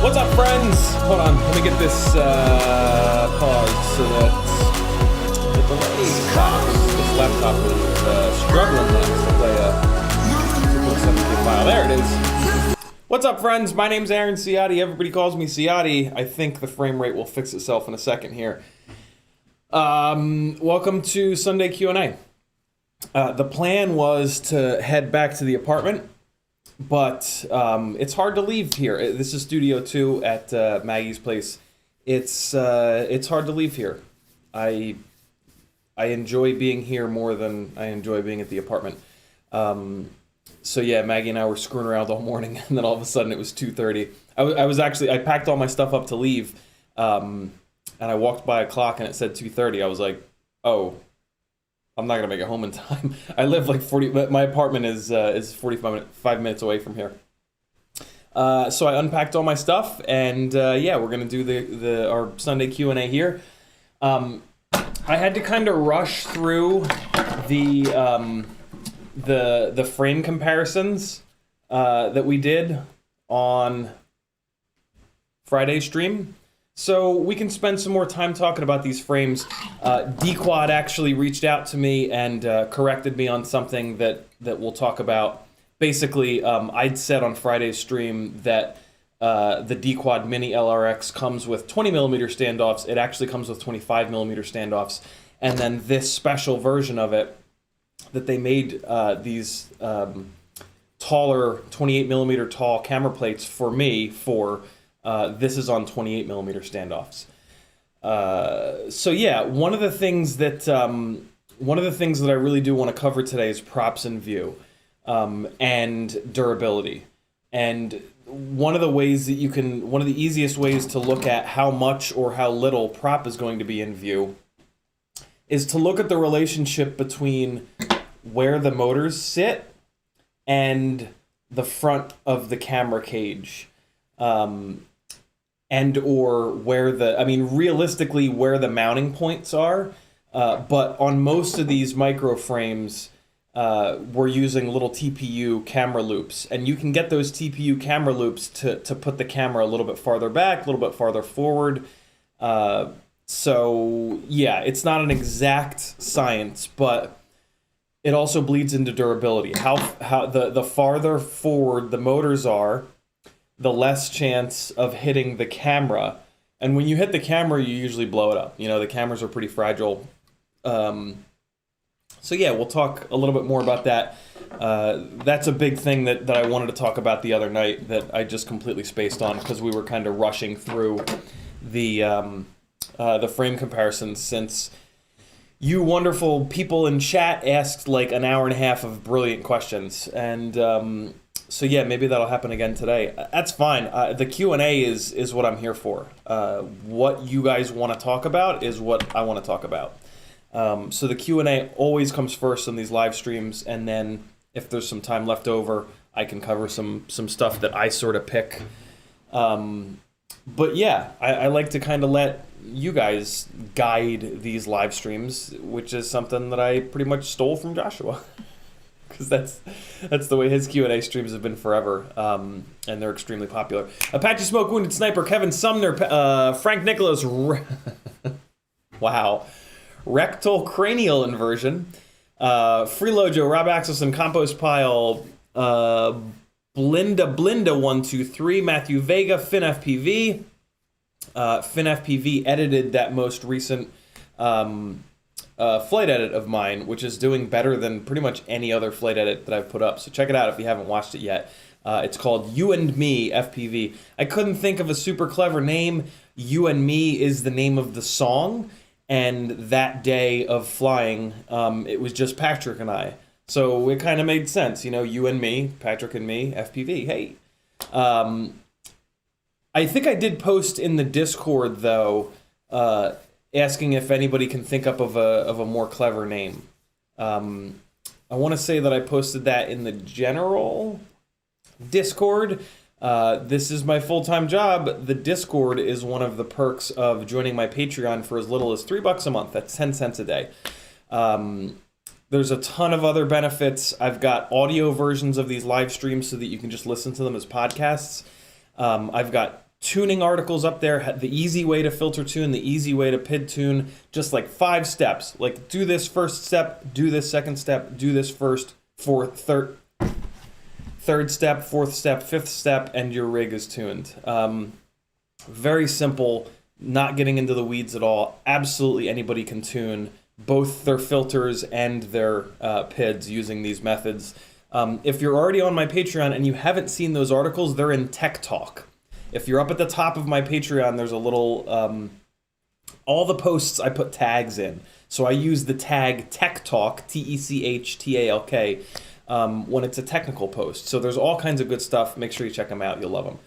What's up, friends? Hold on, let me get this pause so that the delay stops. This laptop is struggling to play a 2.7K file. There it is. What's up, friends? My name's Aaron Ciotti. Everybody calls me Ciotti. I think the frame rate will fix itself in a second here. Welcome to Sunday Q&A. The plan was to head back to the apartment, but it's hard to leave here. This is Studio 2 at Maggie's place. It's hard to leave here. I enjoy being here more than I enjoy being at the apartment. So yeah, Maggie and I were screwing around all morning, and then all of a sudden it was 2:30. I packed all my stuff up to leave. I and I walked by a clock and it said 2:30. I was like, oh, I'm not gonna make it home in time. I live like 40. My apartment is 45 minutes away from here. So I unpacked all my stuff, and yeah, we're gonna do our Sunday Q&A here. I had to kind of rush through the frame comparisons that we did on Friday's stream, so we can spend some more time talking about these frames. D-Quad actually reached out to me and corrected me on something that we'll talk about. Basically, I'd said on Friday's stream that the D-Quad Mini LRX comes with 20mm standoffs. It actually comes with 25mm standoffs. And then this special version of it that they made these taller 28mm tall camera plates for me for this is on 28mm standoffs. So yeah, one of the things that I really do want to cover today is props in view and durability. And one of the easiest ways to look at how much or how little prop is going to be in view is to look at the relationship between where the motors sit and the front of the camera cage. And or realistically where the mounting points are. But on most of these micro frames, we're using little TPU camera loops, and you can get those TPU camera loops to put the camera a little bit farther back, a little bit farther forward. So yeah, it's not an exact science, but it also bleeds into durability. How the farther forward the motors are, the less chance of hitting the camera. And when you hit the camera, you usually blow it up. You know, the cameras are pretty fragile. So yeah, we'll talk a little bit more about that. That's a big thing that I wanted to talk about the other night that I just completely spaced on because we were kind of rushing through the frame comparisons, since you wonderful people in chat asked like an hour and a half of brilliant questions. And so yeah, maybe that'll happen again today. That's fine. The Q&A is what I'm here for. What you guys want to talk about is what I want to talk about. So the Q&A always comes first on these live streams, and then if there's some time left over, I can cover some stuff that I sort of pick. But yeah, I like to kind of let you guys guide these live streams, which is something that I pretty much stole from Joshua. Because that's the way his Q&A streams have been forever, and they're extremely popular. Apache Smoke, Wounded Sniper, Kevin Sumner, Frank Nicholas, wow, Rectal Cranial Inversion, Freelojo, Rob Axelson, Compost Pile, Blinda123, Matthew Vega, FinFPV. FinFPV edited that most recent flight edit of mine, which is doing better than pretty much any other flight edit that I've put up. So check it out if you haven't watched it yet. It's called You and Me FPV. I couldn't think of a super clever name. You and Me is the name of the song, and that day of flying, it was just Patrick and I. So it kind of made sense, you know, you and me, Patrick and me, FPV. Hey. I think I did post in the Discord though, asking if anybody can think up of a more clever name. I want to say that I posted that in the general Discord. This is my full-time job. The Discord is one of the perks of joining my Patreon for as little as $3 a month. That's 10 cents a day. There's a ton of other benefits. I've got audio versions of these live streams so that you can just listen to them as podcasts. I've got tuning articles up there, the easy way to filter tune, the easy way to PID tune, just like 5 steps. Like do this first step, do this second step, do this first, third step, fourth step, fifth step, and your rig is tuned. Very simple, not getting into the weeds at all. Absolutely anybody can tune both their filters and their PIDs using these methods. If you're already on my Patreon and you haven't seen those articles, they're in Tech Talk. If you're up at the top of my Patreon, there's a little, all the posts I put tags in. So I use the tag Tech Talk, TECHTALK, when it's a technical post. So there's all kinds of good stuff. Make sure you check them out. You'll love them.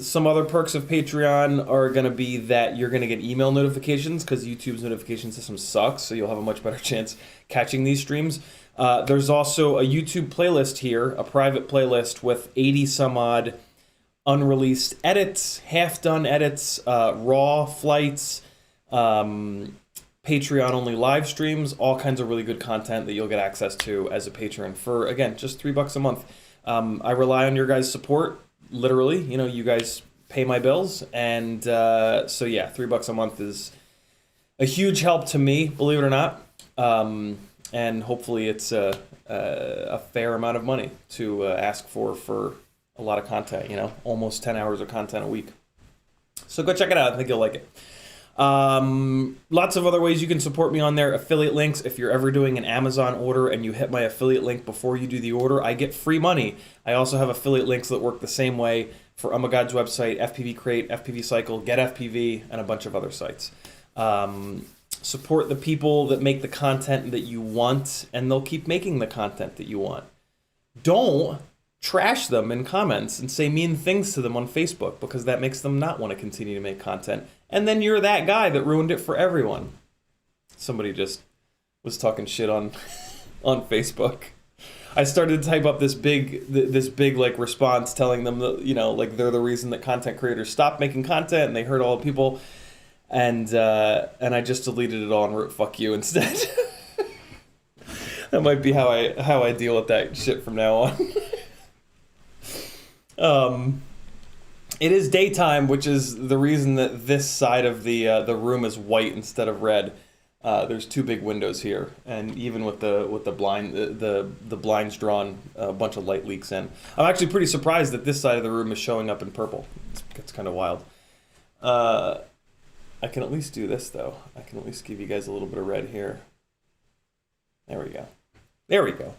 Some other perks of Patreon are going to be that you're going to get email notifications because YouTube's notification system sucks, so you'll have a much better chance catching these streams. There's also a YouTube playlist here, a private playlist with 80 some odd unreleased edits, half-done edits, raw flights, Patreon-only live streams, all kinds of really good content that you'll get access to as a patron for, again, just $3 a month. I rely on your guys' support, literally. You know, you guys pay my bills, and so yeah, $3 a month is a huge help to me, believe it or not. And hopefully it's a fair amount of money to ask for a lot of content, you know, almost 10 hours of content a week. So go check it out. I think you'll like it. Lots of other ways you can support me on there. Affiliate links. If you're ever doing an Amazon order and you hit my affiliate link before you do the order, I get free money. I also have affiliate links that work the same way for God's website, FPV Crate, FPV Cycle, Get FPV, and a bunch of other sites. Support the people that make the content that you want, and they'll keep making the content that you want. Don't trash them in comments and say mean things to them on Facebook, because that makes them not want to continue to make content. And then you're that guy that ruined it for everyone. Somebody just was talking shit on Facebook. I started to type up this big like response telling them that, you know, like they're the reason that content creators stopped making content and they hurt all the people. And I just deleted it all and wrote "fuck you" instead. That might be how I deal with that shit from now on. It is daytime, which is the reason that this side of the room is white instead of red. There's two big windows here, and even with the blinds drawn, a bunch of light leaks in. I'm actually pretty surprised that this side of the room is showing up in purple. It's kind of wild. I can at least do this though. I can at least give you guys a little bit of red here. There we go. There we go.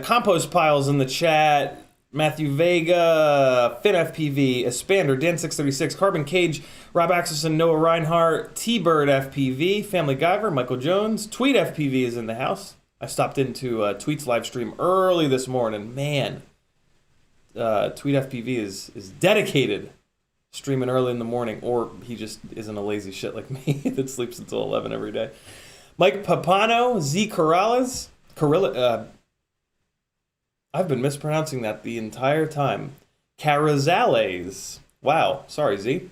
Compost piles in the chat. Matthew Vega, FinFPV, Espander, Dan636, Carbon Cage, Rob Axelson, Noah Reinhardt, T-Bird FPV, Family Guyver, Michael Jones, Tweet FPV is in the house. I stopped into Tweet's live stream early this morning. Man, Tweet FPV is dedicated, streaming early in the morning, or he just isn't a lazy shit like me that sleeps until 11 every day. Mike Papano, Z Corrales, I've been mispronouncing that the entire time. Carazales. Wow. Sorry, Z.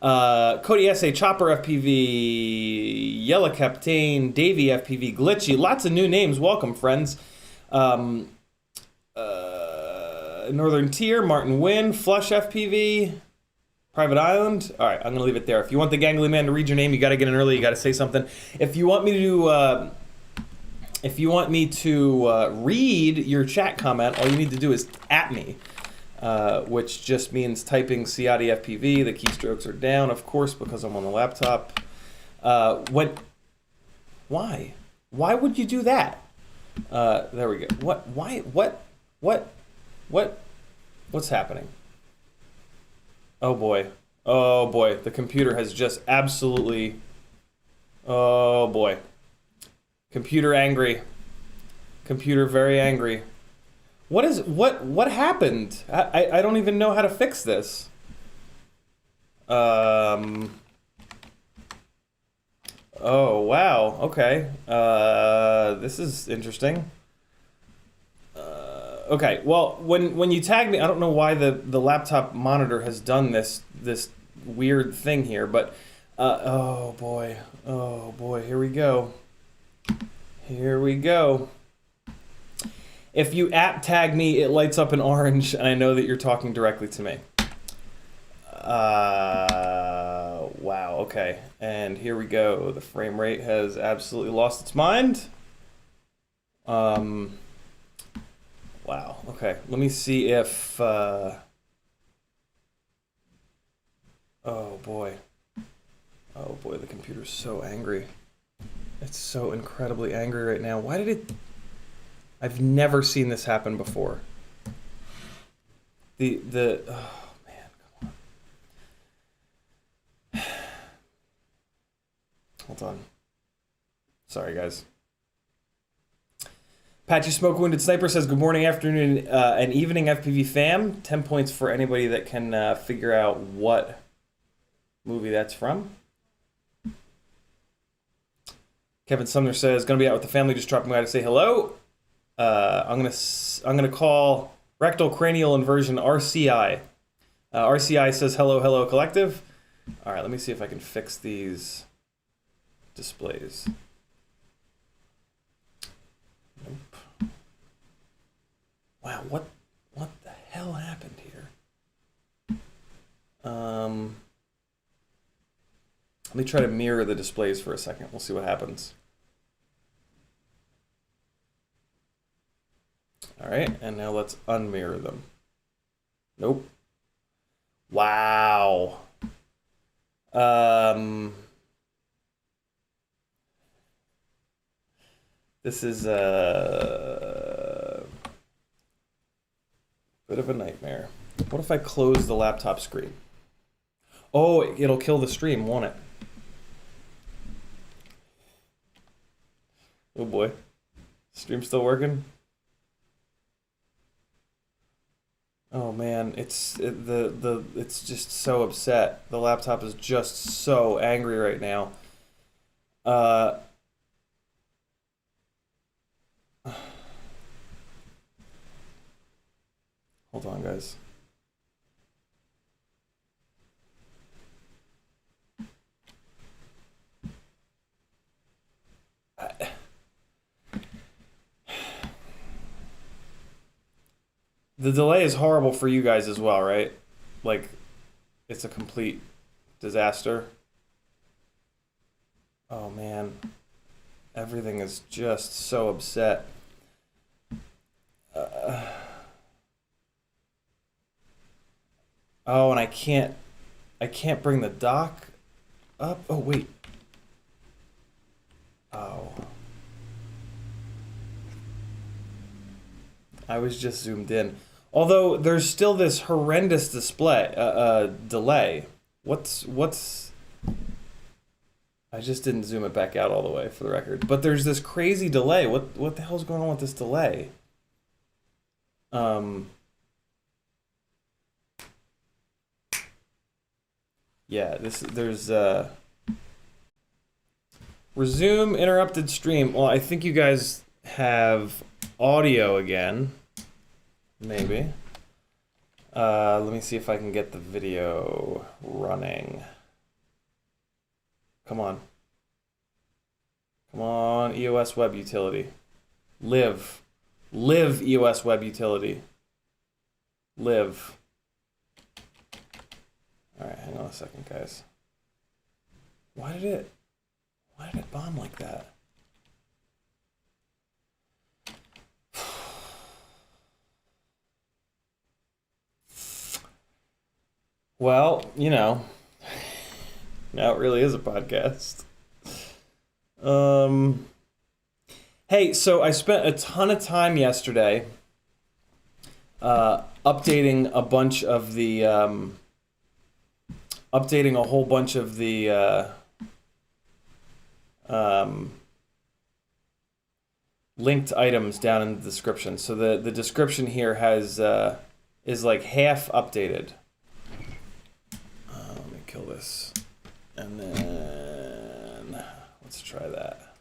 Cody S.A. Chopper FPV. Yellow Captain. Davey FPV. Glitchy. Lots of new names. Welcome, friends. Northern Tier. Martin Wynn. Flush FPV. Private Island. All right, I'm going to leave it there. If you want the Gangly Man to read your name, you got to get in early. You got to say something. If you want me to read your chat comment, all you need to do is @ me, which just means typing CiottiFPV. The keystrokes are down, of course, because I'm on the laptop. Why? Why would you do that? There we go. What? Why? What's happening? Oh boy. Oh boy. The computer has just absolutely... Oh boy. Computer angry. Computer very angry. What happened? I don't even know how to fix this. Oh wow. Okay. This is interesting. Okay. Well, when you tag me, I don't know why the laptop monitor has done this weird thing here, but oh boy. Oh boy. Here we go. Here we go. If you @tag me, it lights up in orange, and I know that you're talking directly to me. Wow, okay. And here we go. The frame rate has absolutely lost its mind. Wow, okay. Let me see if... Oh, boy. Oh, boy, the computer's so angry. It's so incredibly angry right now. Why did it... I've never seen this happen before. Oh, man, come on. Hold on. Sorry, guys. Patchy Smoke Wounded Sniper says, good morning, afternoon, and evening, FPV fam. 10 points for anybody that can figure out what movie that's from. Kevin Sumner says, gonna be out with the family, just dropping by to say hello. I'm gonna call rectal cranial inversion RCI. RCI says, hello collective. All right, let me see if I can fix these displays. Nope. Wow, what the hell happened here? Let me try to mirror the displays for a second. We'll see what happens. All right, and now let's unmirror them. Nope. Wow. This is a bit of a nightmare. What if I close the laptop screen? Oh, it'll kill the stream, won't it? Oh boy. Stream still working? Oh man, it's just so upset. The laptop is just so angry right now. Hold on, guys. The delay is horrible for you guys as well, right? Like, it's a complete disaster. Oh man, everything is just so upset. Oh, and I can't bring the dock up. Oh wait. Oh. I was just zoomed in. Although there's still this horrendous delay. What's I just didn't zoom it back out all the way for the record. But there's this crazy delay. What the hell's going on with this delay? Yeah, there's resume interrupted stream. Well, I think you guys have audio again. Maybe. Let me see if I can get the video running. Come on. Come on, EOS Web Utility. Live EOS Web Utility. Live. Alright, hang on a second, guys. Why did it bomb like that? Well, you know, now it really is a podcast. Hey, so I spent a ton of time yesterday updating a bunch of the updating a whole bunch of the linked items down in the description. So the description here has is like half updated. Let me kill this, and then let's try that.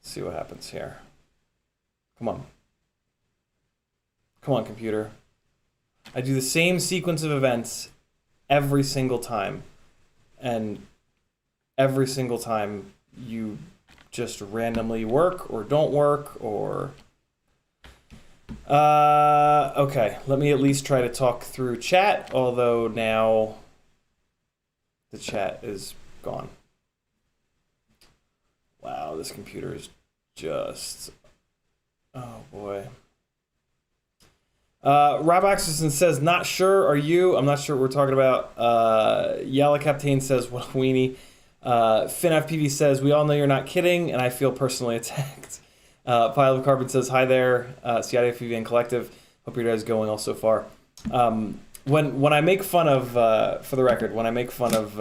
See what happens here. Come on. Come on, computer. I do the same sequence of events every single time. And every single time you just randomly work or don't work or... okay, let me at least try to talk through chat, although now the chat is gone. Wow, this computer is just... Oh, boy. Rob Axelson says, not sure, are you? I'm not sure what we're talking about. Yalla Captain says, what a weenie. FinFPV says, we all know you're not kidding, and I feel personally attacked. Pile of Carbon says, hi there, CiottiFPV and Collective. Hope your day is going well so far. When I make fun of, for the record, when I make fun of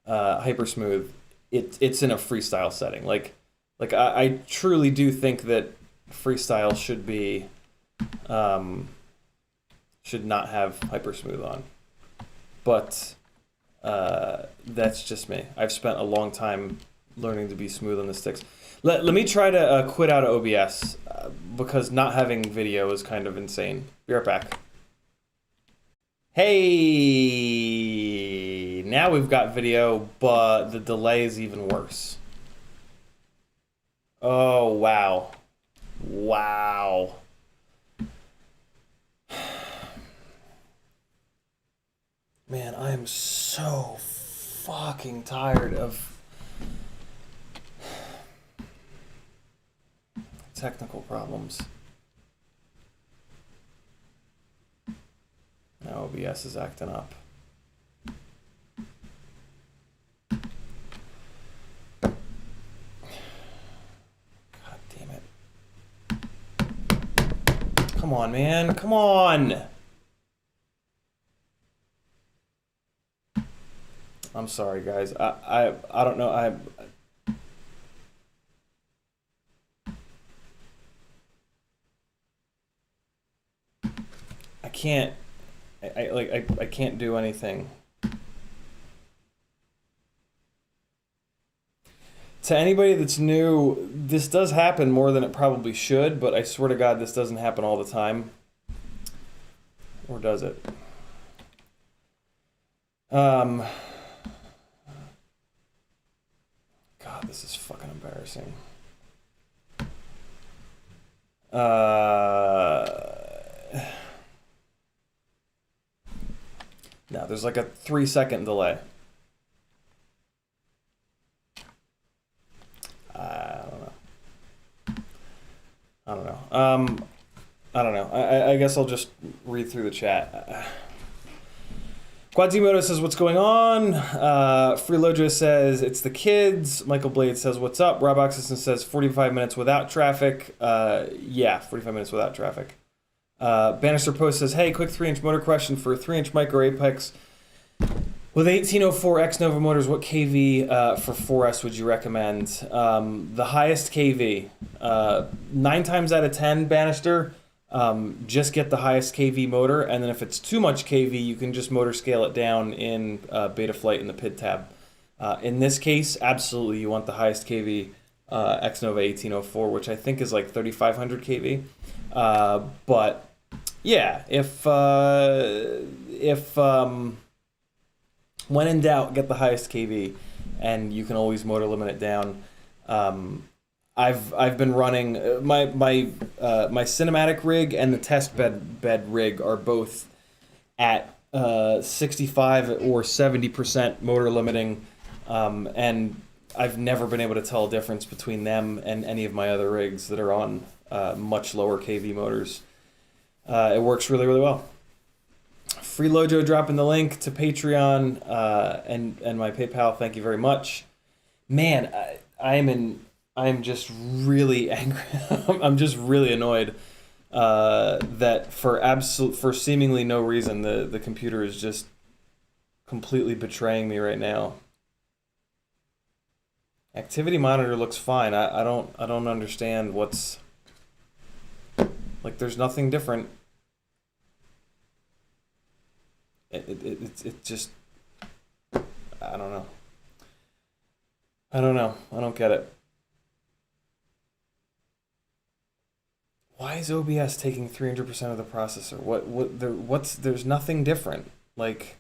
Hypersmooth, it's in a freestyle setting. Like, Like I truly do think that Freestyle should be should not have hypersmooth on. But that's just me. I've spent a long time learning to be smooth on the sticks. Let me try to quit out of OBS because not having video is kind of insane. Be right back. Hey, now we've got video, but the delay is even worse. Oh, wow. Wow. Man, I am so fucking tired of technical problems. Now OBS is acting up. God damn it. Come on, man. Come on. I'm sorry, guys. I don't know. I can't. I can't do anything. To anybody that's new, this does happen more than it probably should, but I swear to God, this doesn't happen all the time. Or does it? God, this is fucking embarrassing. No, there's like a 3-second delay. I don't know. I don't know. I guess I'll just read through the chat. Quadzimoto says, what's going on? Freelojo says, it's the kids. Michael Blade says, what's up? Rob Oxison says, 45 minutes without traffic. Yeah, 45 minutes without traffic. Bannister Post says, hey, quick 3-inch motor question for 3-inch micro Apex. With 1804 X Nova motors, what KV for 4S would you recommend? The highest KV. 9 times out of 10, Bannister, just get the highest KV motor, and then if it's too much KV, you can just motor scale it down in Betaflight in the PID tab. In this case, absolutely, you want the highest KV X Nova 1804, which I think is like 3500 KV. But yeah, if when in doubt, get the highest KV, and you can always motor limit it down. I've been running my cinematic rig and the test bed rig are both at 65 or 70% motor limiting, and I've never been able to tell a difference between them and any of my other rigs that are on much lower KV motors. It works really, really well. Freelojo dropping the link to Patreon and my PayPal. Thank you very much. Man, I am just really angry. I'm just really annoyed that for seemingly no reason the computer is just completely betraying me right now. Activity monitor looks fine. I don't understand what's like. There's nothing different. It just, I don't know. I don't get it. Why is OBS taking 300% of the processor? There's nothing different. Like,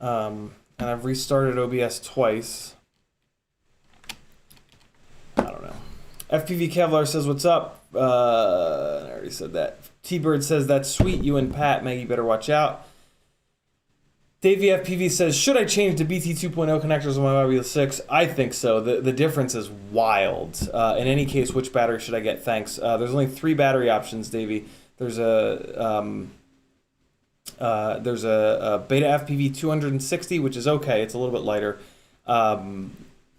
and I've restarted OBS twice. I don't know. FPV Kevlar says, what's up? I already said that. T-Bird says, that's sweet. You and Pat, Maggie, better watch out. Davey FPV says, should I change to BT 2.0 connectors on my Mobile 6? I think so. The difference is wild. In any case, which battery should I get? Thanks. There's only 3 battery options, Davey. There's a Beta FPV 260, which is okay. It's a little bit lighter. And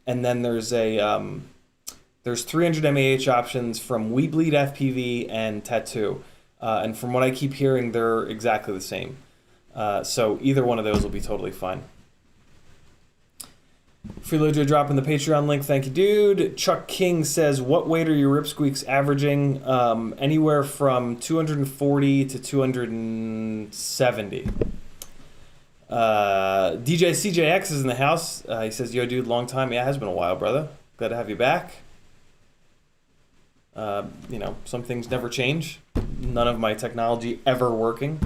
then there's there's 300 mAh options from Weebleed FPV and Tattoo. And from what I keep hearing, they're exactly the same. So either one of those will be totally fine. Freeloader dropping the Patreon link. Thank you, dude. Chuck King says, what weight are your ripsqueaks averaging? Anywhere from 240 to 270. DJ CJX is in the house. He says, yo, dude, long time. Yeah, it has been a while, brother. Glad to have you back. You know, some things never change. None of my technology ever working.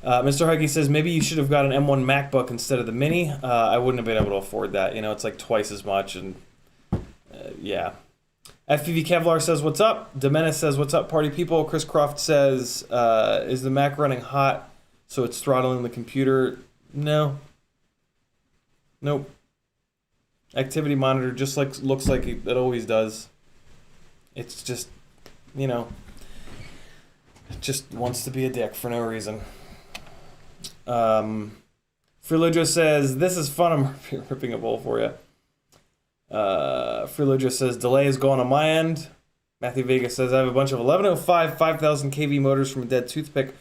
Mr. Huggy says, maybe you should have got an M1 MacBook instead of the Mini. I wouldn't have been able to afford that. You know, it's like twice as much. And yeah. FPV Kevlar says, what's up? Demenis says, what's up, party people? Chris Croft says, is the Mac running hot so it's throttling the computer? No. Nope. Activity monitor just looks like it always does. It's just, you know, it just wants to be a dick for no reason. Freelojo says, this is fun. I'm ripping a bowl for you. Freelojo says, delay is gone on my end. Matthew Vega says, I have a bunch of 1105 5000 kV motors from a dead toothpick.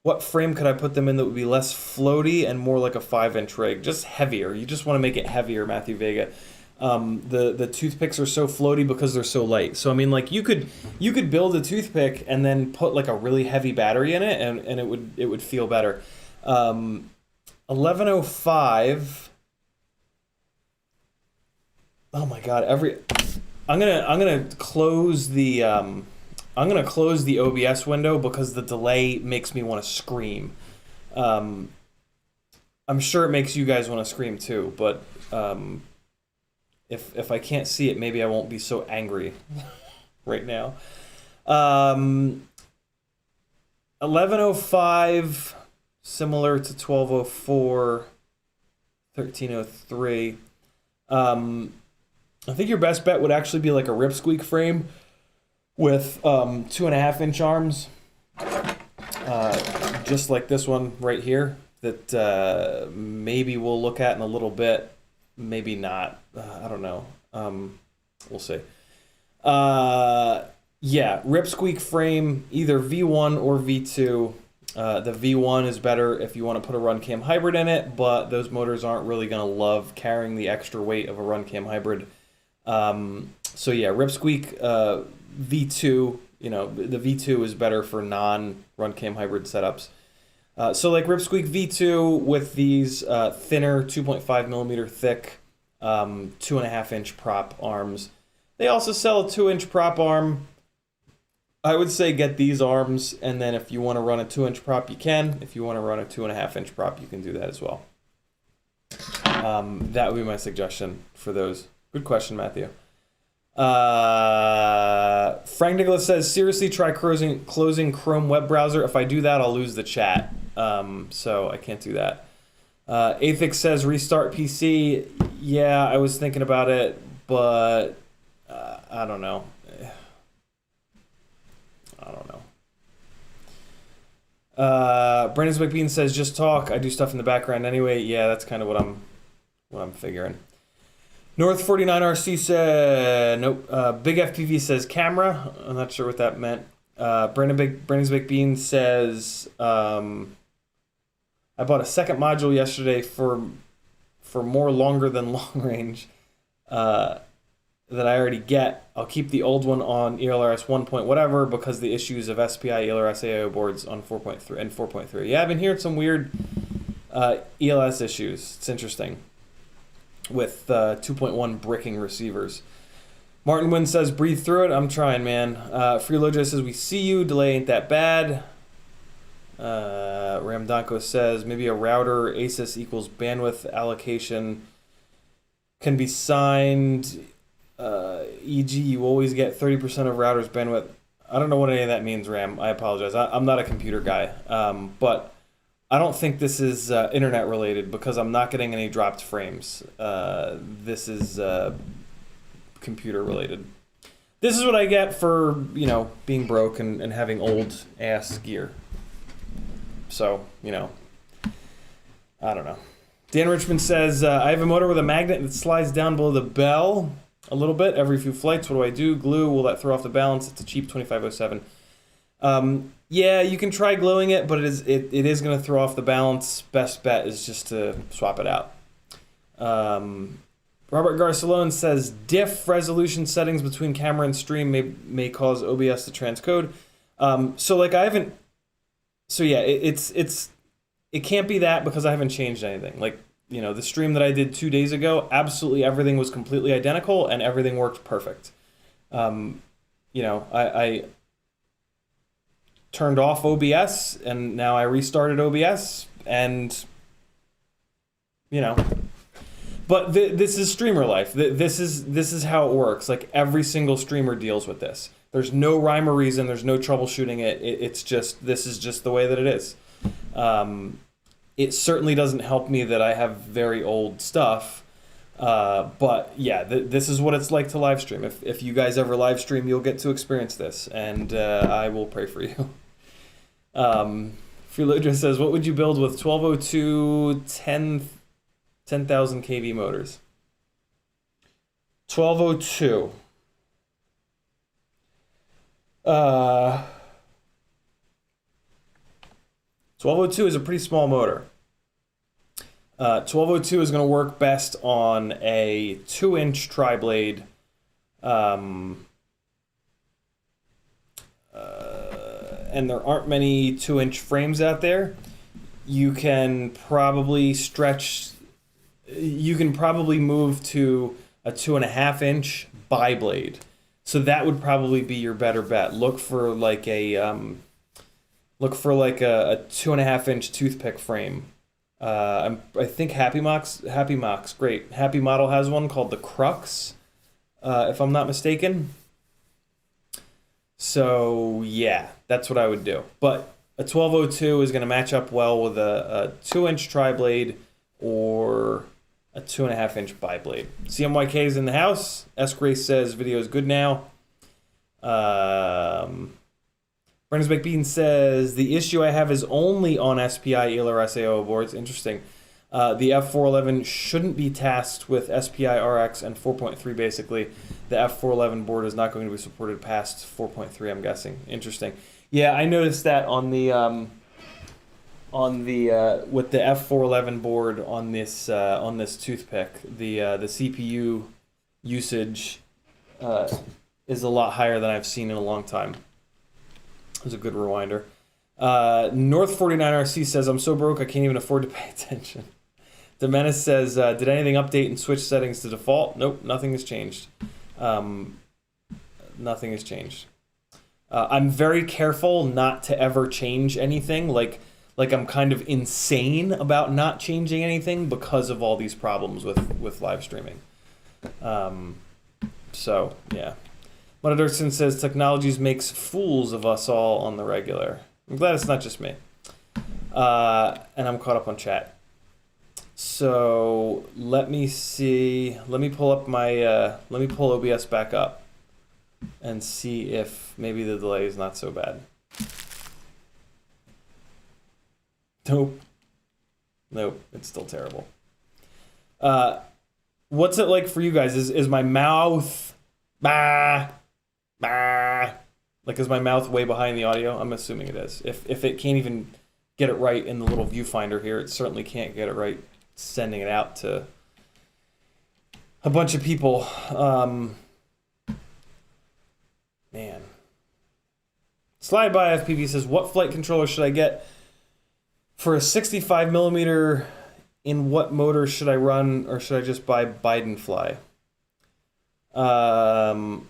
What frame could I put them in that would be less floaty and more like a 5-inch rig? Just heavier. You just want to make it heavier, Matthew Vega. The toothpicks are so floaty because they're so light. So I mean, like you could build a toothpick and then put like a really heavy battery in it, and it would feel better. 1105. Oh my God! I'm gonna close the OBS window because the delay makes me want to scream. I'm sure it makes you guys want to scream too, but if I can't see it, maybe I won't be so angry right now. 1105. Similar to 1204, 1303. I think your best bet would actually be like a ripsqueak frame with 2.5-inch arms, just like this one right here that maybe we'll look at in a little bit, maybe not. I don't know. We'll see. Yeah, ripsqueak frame, either V1 or V2. The V1 is better if you want to put a Runcam hybrid in it, but those motors aren't really going to love carrying the extra weight of a Runcam hybrid. So yeah, ripsqueak V2, you know, the V2 is better for non-Runcam hybrid setups. So like ripsqueak V2 with these thinner 2.5 millimeter thick 2.5-inch prop arms. They also sell a 2-inch prop arm. I would say get these arms, and then if you want to run a 2-inch prop, you can. If you want to run a 2.5-inch prop, you can do that as well. That would be my suggestion for those. Good question, Matthew. Frank Nicholas says, seriously, try closing Chrome web browser. If I do that, I'll lose the chat. So I can't do that. Athix says, restart PC. Yeah, I was thinking about it, but I don't know. Brandon McBean says, just talk. I do stuff in the background anyway. Yeah, that's kind of what I'm figuring. North 49RC said, nope. Big FPV says camera. I'm not sure what that meant. Brandon's McBean says, I bought a second module yesterday for more longer than long range that I already get. I'll keep the old one on ELRS 1. Whatever because the issues of SPI ELRS AIO boards on 4.3 and 4.3. Yeah, I've been hearing some weird ELS issues. It's interesting with 2.1 bricking receivers. Martin Wynn says, breathe through it. I'm trying, man. Freelojo says, we see you. Delay ain't that bad. Ramdanko says, maybe a router ASIS equals bandwidth allocation can be signed. E.g., you always get 30% of router's bandwidth. I don't know what any of that means, Ram. I apologize. I'm not a computer guy. But I don't think this is internet related because I'm not getting any dropped frames. This is computer related. This is what I get for, you know, being broke and having old ass gear. So, you know, I don't know. Dan Richmond says, I have a motor with a magnet that slides down below the bell a little bit every few flights. What do I do? Glue, will that throw off the balance? It's a cheap 2507. Yeah, you can try gluing it, but it is going to throw off the balance. Best bet is just to swap it out. Robert Garcelone says diff resolution settings between camera and stream may cause OBS to transcode. So like I haven't. So yeah, it can't be that because I haven't changed anything. Like, you know, the stream that I did 2 days ago, absolutely everything was completely identical and everything worked perfect. You know, I turned off OBS and now I restarted OBS and, you know, but this is streamer life. This is how it works. Like every single streamer deals with this. There's no rhyme or reason. There's no troubleshooting it. It's just, this is just the way that it is. It certainly doesn't help me that I have very old stuff. But yeah, this is what it's like to live stream. If you guys ever live stream, you'll get to experience this, and I will pray for you. Freelodra says, what would you build with 1202 10,000 kV motors? 1202. 1202 is a pretty small motor. 1202 is going to work best on a 2-inch tri-blade. And there aren't many 2-inch frames out there. You can probably move to a 2.5-inch bi-blade. So that would probably be your better bet. Look for like a 2.5-inch toothpick frame. I think Happy Model has one called the Crux, if I'm not mistaken. So yeah, that's what I would do. But a 1202 is going to match up well with a 2-inch tri-blade or a 2.5-inch bi-blade. CMYK is in the house. S. Grace says video is good now. Brennan McBean says the issue I have is only on SPI ELR SAO boards. Interesting. The F411 shouldn't be tasked with SPI RX and 4.3 basically. The F411 board is not going to be supported past 4.3, I'm guessing. Interesting. Yeah, I noticed that on the with the F411 board on this toothpick, the CPU usage is a lot higher than I've seen in a long time. It was a good reminder. North 49RC says, I'm so broke I can't even afford to pay attention. Demenis says, did anything update in Switch settings to default? Nope, nothing has changed. Nothing has changed. I'm very careful not to ever change anything. Like I'm kind of insane about not changing anything because of all these problems with live streaming. So, yeah. Monadurson says, technologies makes fools of us all on the regular. I'm glad it's not just me. And I'm caught up on chat. So let me see. Let me pull up my. Let me pull OBS back up, and see if maybe the delay is not so bad. Nope. Nope. It's still terrible. What's it like for you guys? Is my mouth like is my mouth way behind the audio? I'm assuming it is. If it can't even get it right in the little viewfinder here, it certainly can't get it right sending it out to a bunch of people. Man. Slide by FPV says, what flight controller should I get for a 65 millimeter? In what motor should I run, or should I just buy Biden Fly? I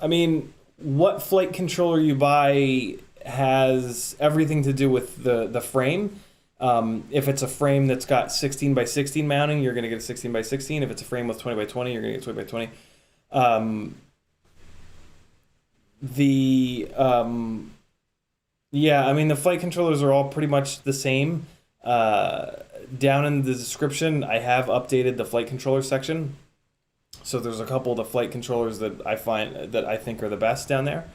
mean, what flight controller you buy has everything to do with the frame. If it's a frame that's got 16 by 16 mounting, you're going to get a 16 by 16. If it's a frame with 20 by 20, you're going to get 20 by 20. Yeah, I mean, the flight controllers are all pretty much the same. Down in the description, I have updated the flight controller section. So there's a couple of the flight controllers that I think are the best down there.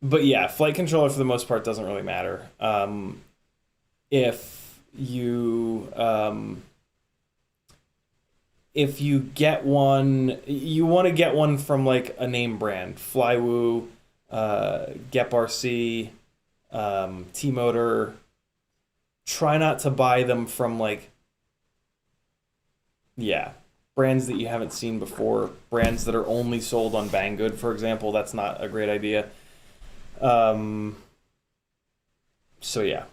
But yeah, flight controller for the most part doesn't really matter. If you if you get one, you want to get one from like a name brand, Flywoo, Gep RC, T-Motor. Try not to buy them from like, yeah, brands that you haven't seen before, brands that are only sold on Banggood, for example. That's not a great idea. So yeah.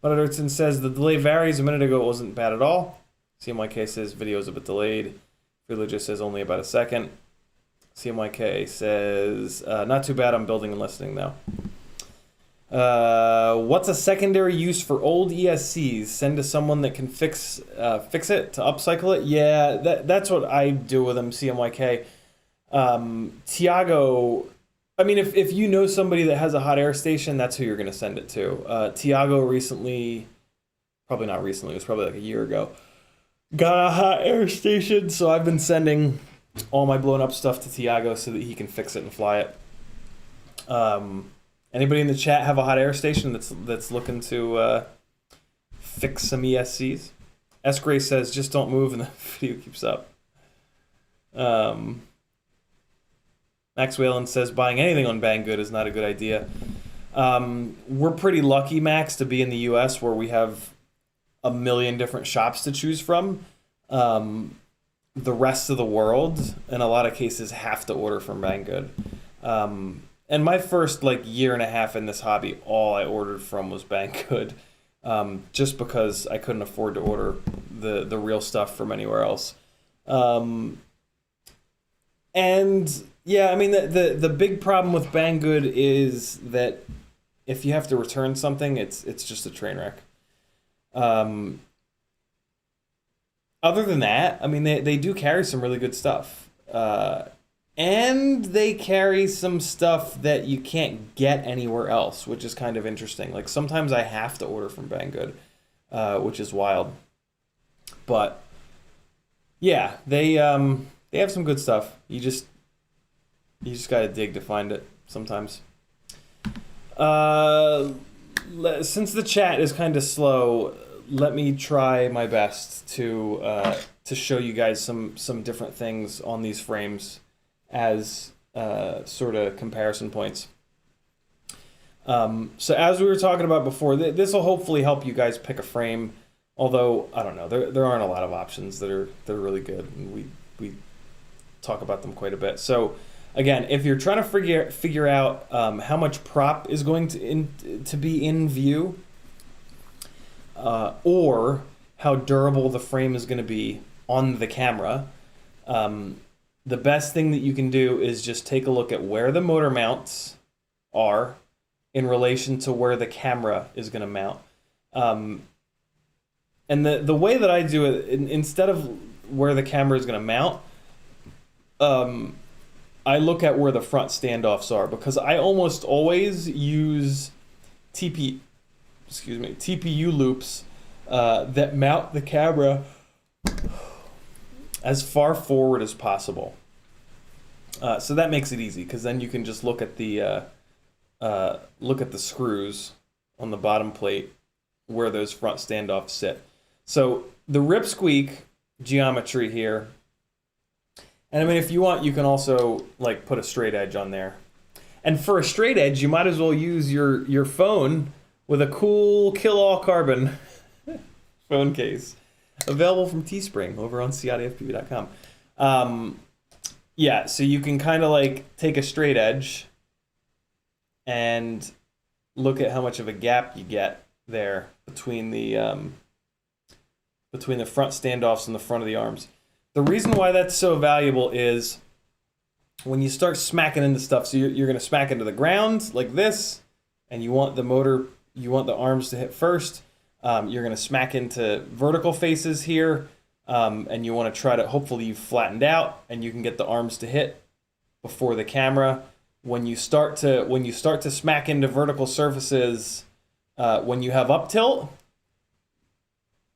Butterton says the delay varies. A minute ago it wasn't bad at all. CMYK says video is a bit delayed. Freelager says only about a second. CMYK says not too bad. I'm building and listening though. What's a secondary use for old ESCs? Send to someone that can fix it to upcycle it. Yeah, that's what I do with them. CMYK. Tiago. I mean, if you know somebody that has a hot air station, that's who you're going to send it to. Tiago recently, probably not recently, it was probably like a year ago, got a hot air station, so I've been sending all my blown up stuff to Tiago so that he can fix it and fly it. Anybody in the chat have a hot air station that's looking to fix some ESCs? S. Gray says, just don't move and the video keeps up. Max Whalen says buying anything on Banggood is not a good idea. We're pretty lucky, Max, to be in the US where we have a million different shops to choose from. The rest of the world, in a lot of cases, have to order from Banggood. And my first like year and a half in this hobby, all I ordered from was Banggood, just because I couldn't afford to order the real stuff from anywhere else. And yeah, I mean, the big problem with Banggood is that if you have to return something, it's just a train wreck. Other than that, I mean, they do carry some really good stuff. And they carry some stuff that you can't get anywhere else, which is kind of interesting. Like, sometimes I have to order from Banggood, which is wild. But, yeah, they have some good stuff. You just gotta dig to find it sometimes. Since the chat is kind of slow, let me try my best to show you guys some different things on these frames as sort of comparison points. So as we were talking about before, this will hopefully help you guys pick a frame. Although I don't know, there aren't a lot of options that are really good, and we talk about them quite a bit. So again, if you're trying to figure out how much prop is going to be in view, or how durable the frame is going to be on the camera, the best thing that you can do is just take a look at where the motor mounts are in relation to where the camera is going to mount. And the way that I do it, instead of where the camera is going to mount, I look at where the front standoffs are, because I almost always use TPU loops that mount the camera as far forward as possible. So that makes it easy, because then you can just look at the screws on the bottom plate where those front standoffs sit. So the ripsqueak geometry here, and I mean, if you want, you can also like put a straight edge on there. And for a straight edge, you might as well use your phone with a cool kill-all carbon phone case, available from Teespring over on CiottiFPV.com. Yeah, so you can kind of like take a straight edge and look at how much of a gap you get there between the front standoffs and the front of the arms. The reason why that's so valuable is when you start smacking into stuff, so you're going to smack into the ground like this, and you want the arms to hit first. You're going to smack into vertical faces here, and you want to try to, hopefully you've flattened out and you can get the arms to hit before the camera. When you start to smack into vertical surfaces, when you have up tilt,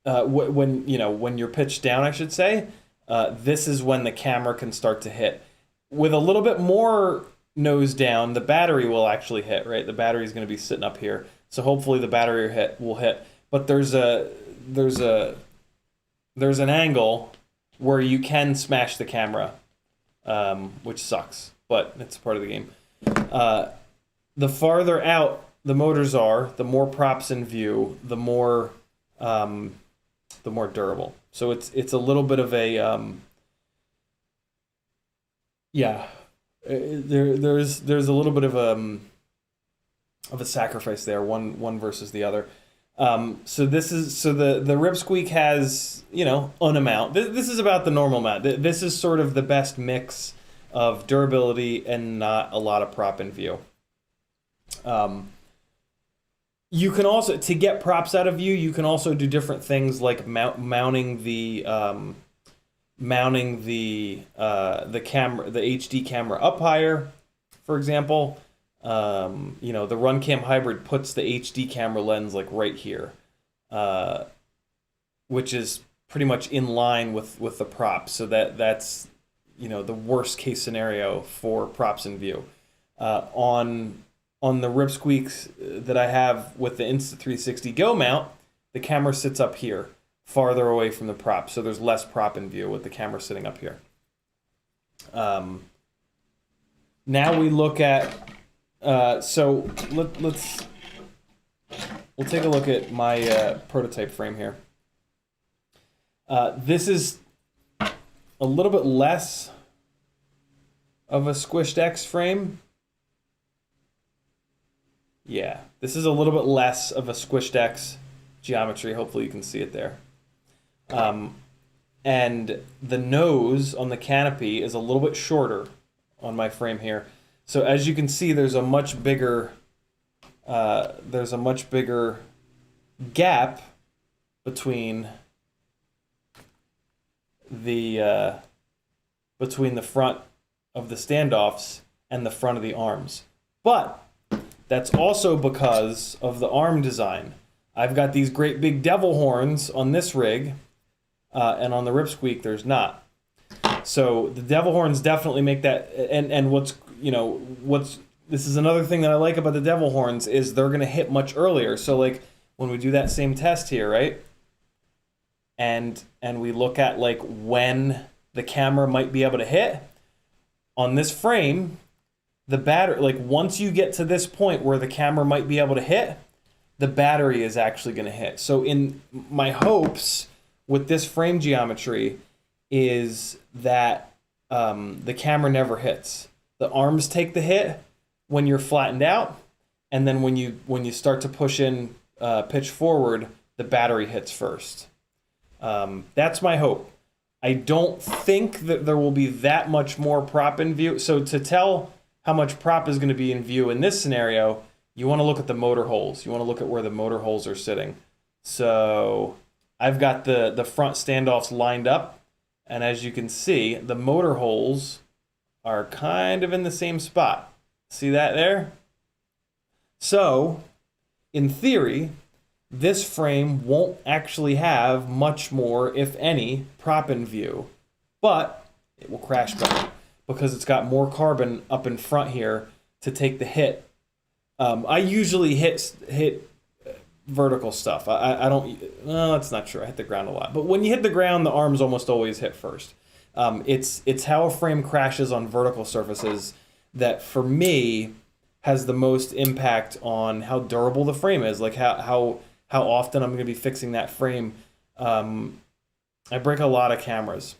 when you're pitched down, I should say, this is when the camera can start to hit. With a little bit more nose down, the battery will actually hit, right? The battery is going to be sitting up here. So hopefully the battery will hit. But there's an angle where you can smash the camera, which sucks, but it's part of the game. The farther out the motors are, the more props in view, the more durable. So it's a little bit of a yeah. There's a little bit of a sacrifice there, one versus the other. So the Rip Squeak has, you know, an amount. This is about the normal amount. This is sort of the best mix of durability and not a lot of prop in view. You can also, to get props out of view, you can also do different things like mounting the camera, the HD camera up higher, for example. You know, the RunCam Hybrid puts the HD camera lens like right here, which is pretty much in line with the props. So that's, you know, the worst case scenario for props in view. On the Rip Squeaks that I have with the Insta360 Go mount, the camera sits up here, farther away from the prop, so there's less prop in view with the camera sitting up here. Now we look at, so we'll take a look at my prototype frame here. This is a little bit less of a Squished X frame. Yeah, this is a little bit less of a Squished X geometry. Hopefully you can see it there. And the nose on the canopy is a little bit shorter on my frame here. So as you can see, there's a much bigger gap between the front of the standoffs and the front of the arms. But that's also because of the arm design. I've got these great big devil horns on this rig, and on the Rip Squeak there's not. So the devil horns definitely make that, and this is another thing that I like about the devil horns is they're gonna hit much earlier. So like when we do that same test here, right? And we look at like when the camera might be able to hit on this frame, the battery, like once you get to this point where the camera might be able to hit, the battery is actually going to hit. So in my hopes with this frame geometry is that the camera never hits. The arms take the hit when you're flattened out, and then when you start to push in pitch forward, the battery hits first. That's my hope. I don't think that there will be that much more prop in view. So to tell how much prop is going to be in view in this scenario, you want to look at the motor holes. You want to look at where the motor holes are sitting. So I've got the front standoffs lined up, and as you can see, the motor holes are kind of in the same spot. See that there? So, in theory, this frame won't actually have much more, if any, prop in view, but it will crash better because it's got more carbon up in front here to take the hit. I usually hit vertical stuff. I don't, well, that's not true. I hit the ground a lot. But when you hit the ground, the arms almost always hit first. It's how a frame crashes on vertical surfaces that, for me, has the most impact on how durable the frame is, like how often I'm going to be fixing that frame. I break a lot of cameras.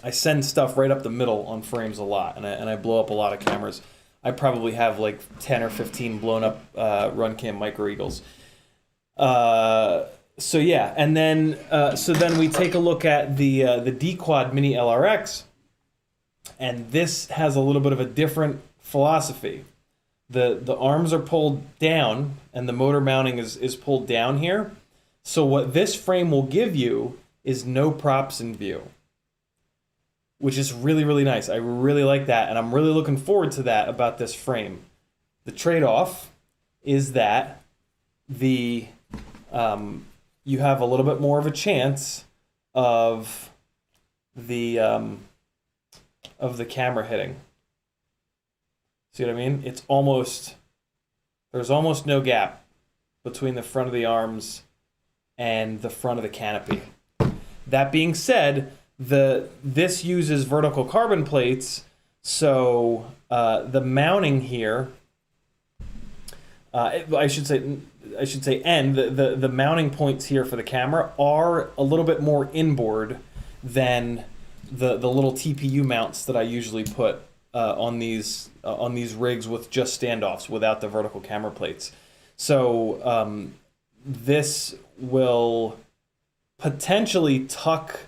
I send stuff right up the middle on frames a lot, and I blow up a lot of cameras. I probably have like 10 or 15 blown up RunCam Micro Eagles. So yeah, and then so then we take a look at the D-Quad Mini LRX, and this has a little bit of a different philosophy. The arms are pulled down, and the motor mounting is pulled down here. So what this frame will give you is no props in view, which is really, really nice. I really like that, and I'm really looking forward to that about this frame. The trade-off is that you have a little bit more of a chance of the camera hitting. See what I mean? There's almost no gap between the front of the arms and the front of the canopy. That being said, this uses vertical carbon plates, so the mounting here, I should say, the mounting points here for the camera are a little bit more inboard than the little TPU mounts that I usually put on these rigs with just standoffs without the vertical camera plates. So this will potentially tuck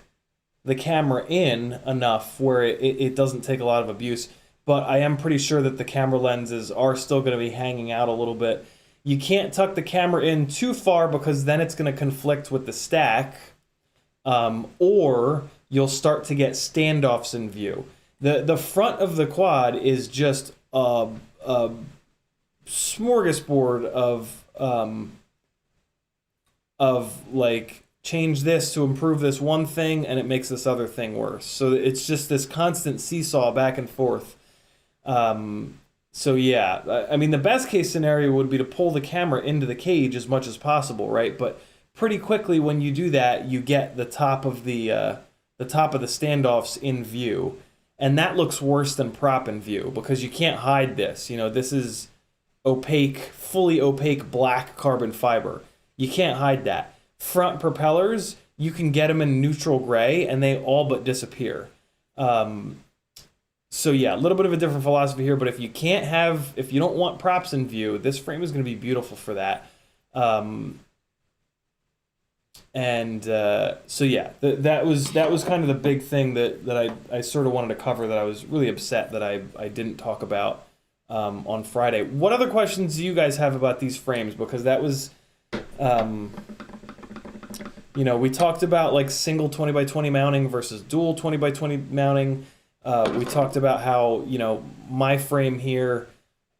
the camera in enough where it doesn't take a lot of abuse, but I am pretty sure that the camera lenses are still going to be hanging out a little bit. You can't tuck the camera in too far because then it's going to conflict with the stack, or you'll start to get standoffs in view. The front of the quad is just a smorgasbord of like, change this to improve this one thing and it makes this other thing worse. So it's just this constant seesaw back and forth. So yeah, I mean, the best case scenario would be to pull the camera into the cage as much as possible, right? But pretty quickly when you do that, you get the top of the standoffs in view. And that looks worse than prop in view because you can't hide this. You know, this is opaque, fully opaque black carbon fiber. You can't hide that. Front propellers, you can get them in neutral gray and they all but disappear. So yeah, a little bit of a different philosophy here, but if you don't want props in view, this frame is going to be beautiful for that. So yeah, that was kind of the big thing that I sort of wanted to cover, that I was really upset that I didn't talk about on Friday. What other questions do you guys have about these frames? Because that was, we talked about like single 20x20 mounting versus dual 20x20 mounting. We talked about how, my frame here,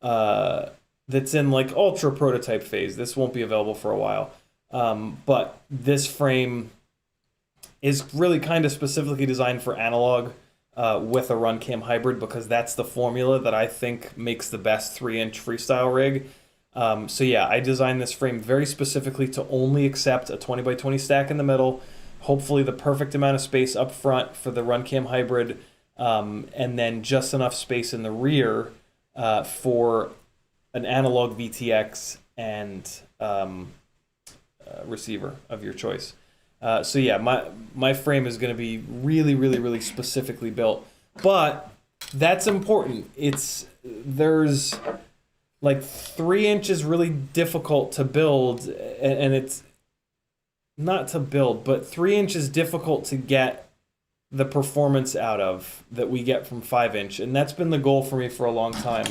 that's in like ultra prototype phase, this won't be available for a while. But this frame is really kind of specifically designed for analog with a RunCam hybrid, because that's the formula that I think makes the best 3-inch freestyle rig. So yeah, I designed this frame very specifically to only accept a 20x20 stack in the middle, hopefully the perfect amount of space up front for the RunCam hybrid, and then just enough space in the rear for an analog VTX and receiver of your choice. So yeah, my frame is going to be really, really, really specifically built, but that's important. There's like 3 inches really difficult to build, and it's not to build, but 3 inches difficult to get the performance out of that we get from 5-inch, and that's been the goal for me for a long time.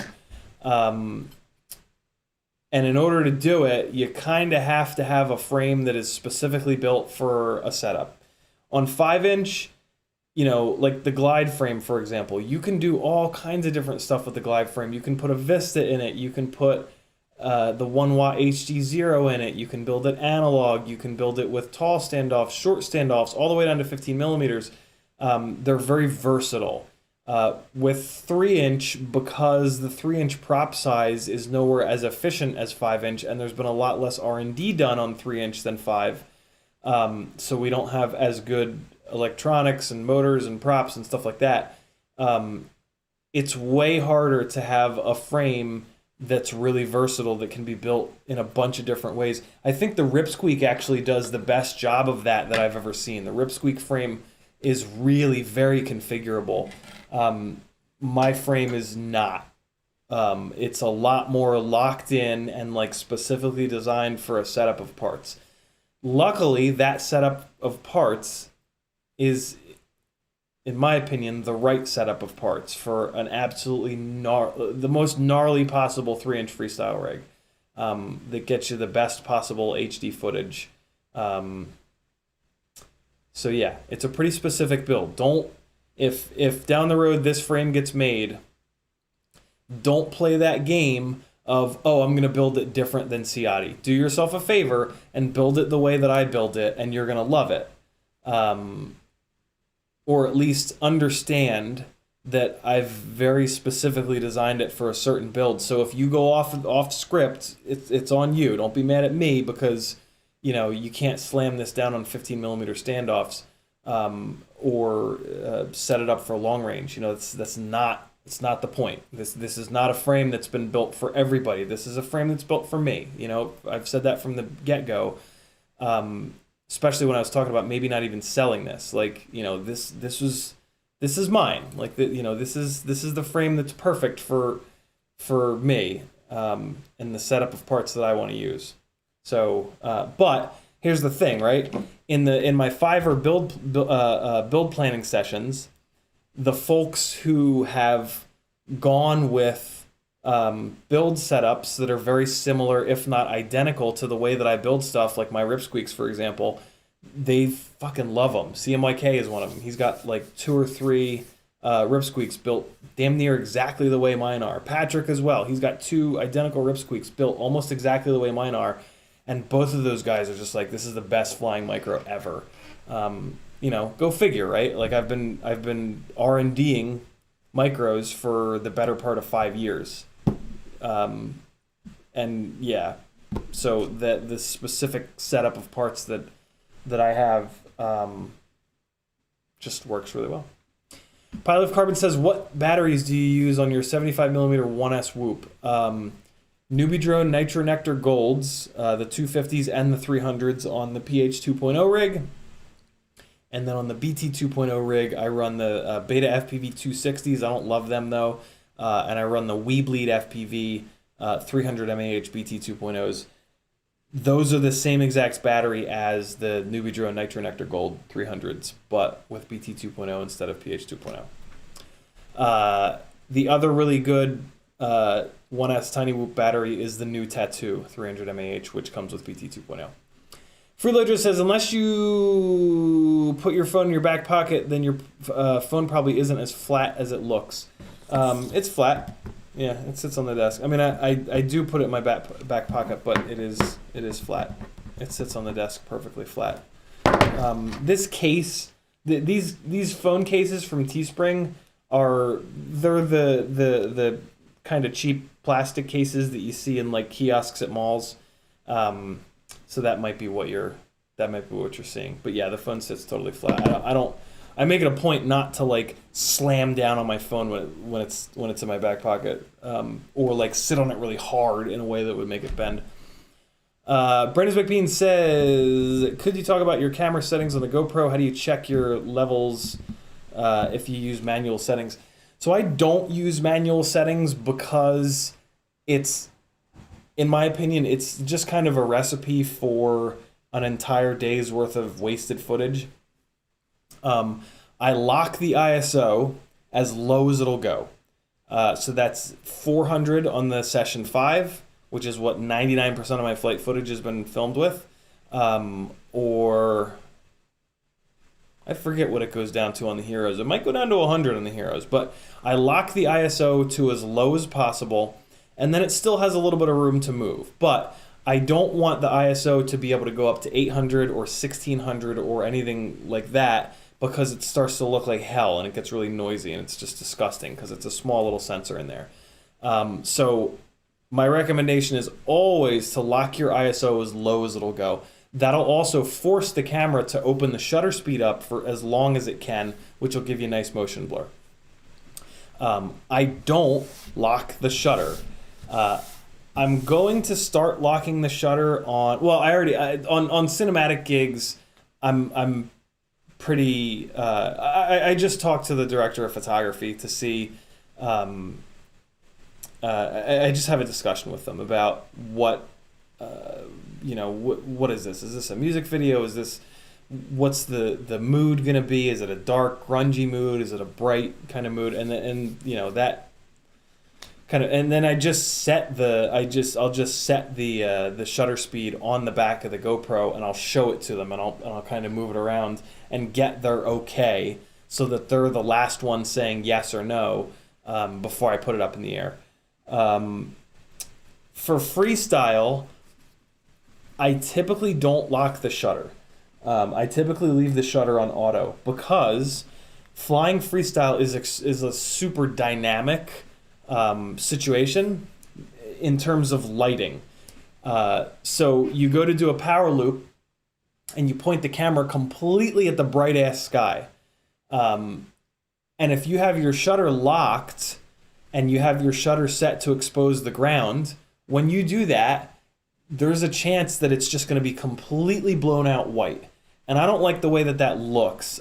And in order to do it, you kind of have to have a frame that is specifically built for a setup. On 5-inch, like the glide frame, for example, you can do all kinds of different stuff with the glide frame. You can put a Vista in it. You can put the 1-watt HD0 in it. You can build it analog. You can build it with tall standoffs, short standoffs, all the way down to 15 millimeters. They're very versatile. With 3-inch, because the 3-inch prop size is nowhere as efficient as 5-inch, and there's been a lot less R&D done on 3-inch than 5, so we don't have as good electronics and motors and props and stuff like that. It's way harder to have a frame that's really versatile, that can be built in a bunch of different ways. I think the Ripsqueak actually does the best job of that I've ever seen. The Ripsqueak frame is really very configurable. My frame is not. It's a lot more locked in and like specifically designed for a setup of parts. Luckily, that setup of parts is, in my opinion, the right setup of parts for an absolutely the most gnarly possible 3-inch freestyle rig that gets you the best possible HD footage. So yeah, it's a pretty specific build. If down the road this frame gets made, don't play that game of, oh, I'm going to build it different than Ciotti. Do yourself a favor and build it the way that I build it, and you're going to love it. Or at least understand that I've very specifically designed it for a certain build. So if you go off script, it's on you. Don't be mad at me because, you know, you can't slam this down on 15 millimeter standoffs, or set it up for long range. You know, it's not the point. This is not a frame that's been built for everybody. This is a frame that's built for me. You know, I've said that from the get-go. Especially when I was talking about maybe not even selling this. Like, you know, this is mine. Like, you know, this is the frame that's perfect for me, and the setup of parts that I want to use. So, but here's the thing, right? In my Fiverr build planning sessions, the folks who have gone with build setups that are very similar, if not identical, to the way that I build stuff, like my Ripsqueaks, for example, they fucking love them. CMYK is one of them. He's got like 2 or 3 Ripsqueaks built damn near exactly the way mine are. Patrick as well. He's got 2 identical Ripsqueaks built almost exactly the way mine are. And both of those guys are just like, this is the best flying micro ever. You know, go figure, right? Like I've been R&Ding micros for the better part of 5 years. And yeah, so that the specific setup of parts that I have just works really well. Pilot of Carbon says, what batteries do you use on your 75mm 1S Whoop? Newbie Drone Nitro Nectar Golds, the 250s and the 300s on the PH 2.0 rig. And then on the BT 2.0 rig, I run the Beta FPV 260s. I don't love them though. And I run the Weebleed FPV 300 mAh BT 2.0s. Those are the same exact battery as the Newbie Drone Nitro Nectar Gold 300s, but with BT 2.0 instead of PH 2.0. The other really good 1S Tiny Whoop battery is the new Tattoo 300 mAh, which comes with BT 2.0. Freeloader says, unless you put your phone in your back pocket, then your phone probably isn't as flat as it looks. It's flat. Yeah, it sits on the desk. I mean, I do put it in my back pocket, but it is flat. It sits on the desk perfectly flat. This case, these phone cases from Teespring they're the kind of cheap plastic cases that you see in like kiosks at malls. So that might be what you're seeing. But yeah, the phone sits totally flat. I make it a point not to like slam down on my phone when it's in my back pocket, or like sit on it really hard in a way that would make it bend. Brandon McBean says, could you talk about your camera settings on the GoPro? How do you check your levels if you use manual settings? So I don't use manual settings because it's, in my opinion, it's just kind of a recipe for an entire day's worth of wasted footage. I lock the ISO as low as it'll go. So that's 400 on the Session 5, which is what 99% of my flight footage has been filmed with. Or I forget what it goes down to on the Heroes. It might go down to 100 on the Heroes, but I lock the ISO to as low as possible, and then it still has a little bit of room to move. But I don't want the ISO to be able to go up to 800 or 1600 or anything like that, because it starts to look like hell and it gets really noisy and it's just disgusting because it's a small little sensor in there. So my recommendation is always to lock your ISO as low as it'll go. That'll also force the camera to open the shutter speed up for as long as it can, which will give you a nice motion blur. I don't lock the shutter. I'm going to start locking the shutter on, well, on cinematic gigs, I'm pretty, I just talked to the director of photography to see, I just have a discussion with them about what is this? Is this a music video? What's the mood gonna be? Is it a dark, grungy mood? Is it a bright kind of mood? And that kind of, and then I'll just set the shutter speed on the back of the GoPro, and I'll show it to them, and I'll kind of move it around and get their okay, so that they're the last one saying yes or no before I put it up in the air. For freestyle, I typically don't lock the shutter. I typically leave the shutter on auto because flying freestyle is a super dynamic situation in terms of lighting. So you go to do a power loop and you point the camera completely at the bright ass sky. And if you have your shutter locked and you have your shutter set to expose the ground, when you do that, there's a chance that it's just going to be completely blown out white. And I don't like the way that that looks.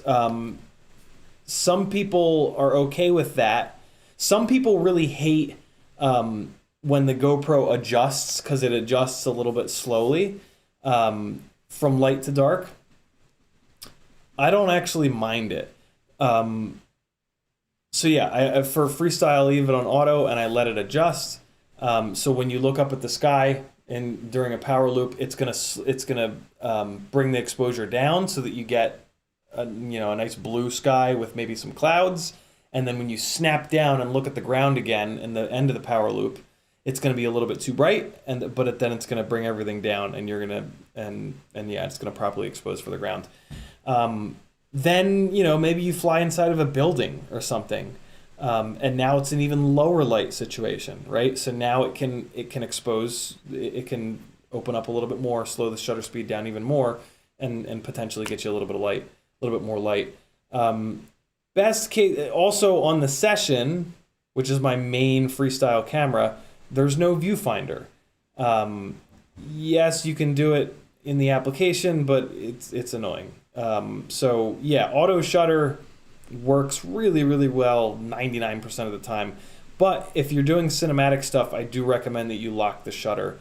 Some people are okay with that. Some people really hate when the GoPro adjusts, because it adjusts a little bit slowly from light to dark. I don't actually mind it. So yeah, I for freestyle, I leave it on auto and I let it adjust. So when you look up at the sky and during a power loop, it's gonna bring the exposure down so that you get a nice blue sky with maybe some clouds. And then when you snap down and look at the ground again in the end of the power loop, it's going to be a little bit too bright, but then it's going to bring everything down, and you're going to it's going to properly expose for the ground. Then maybe you fly inside of a building or something, and now it's an even lower light situation, right? So now it can expose, it can open up a little bit more, slow the shutter speed down even more, and potentially get you a little bit of light, a little bit more light. Best case, also on the Session, which is my main freestyle camera, there's no viewfinder. Yes, you can do it in the application, but it's annoying. So yeah, auto shutter works really, really well 99% of the time. But if you're doing cinematic stuff, I do recommend that you lock the shutter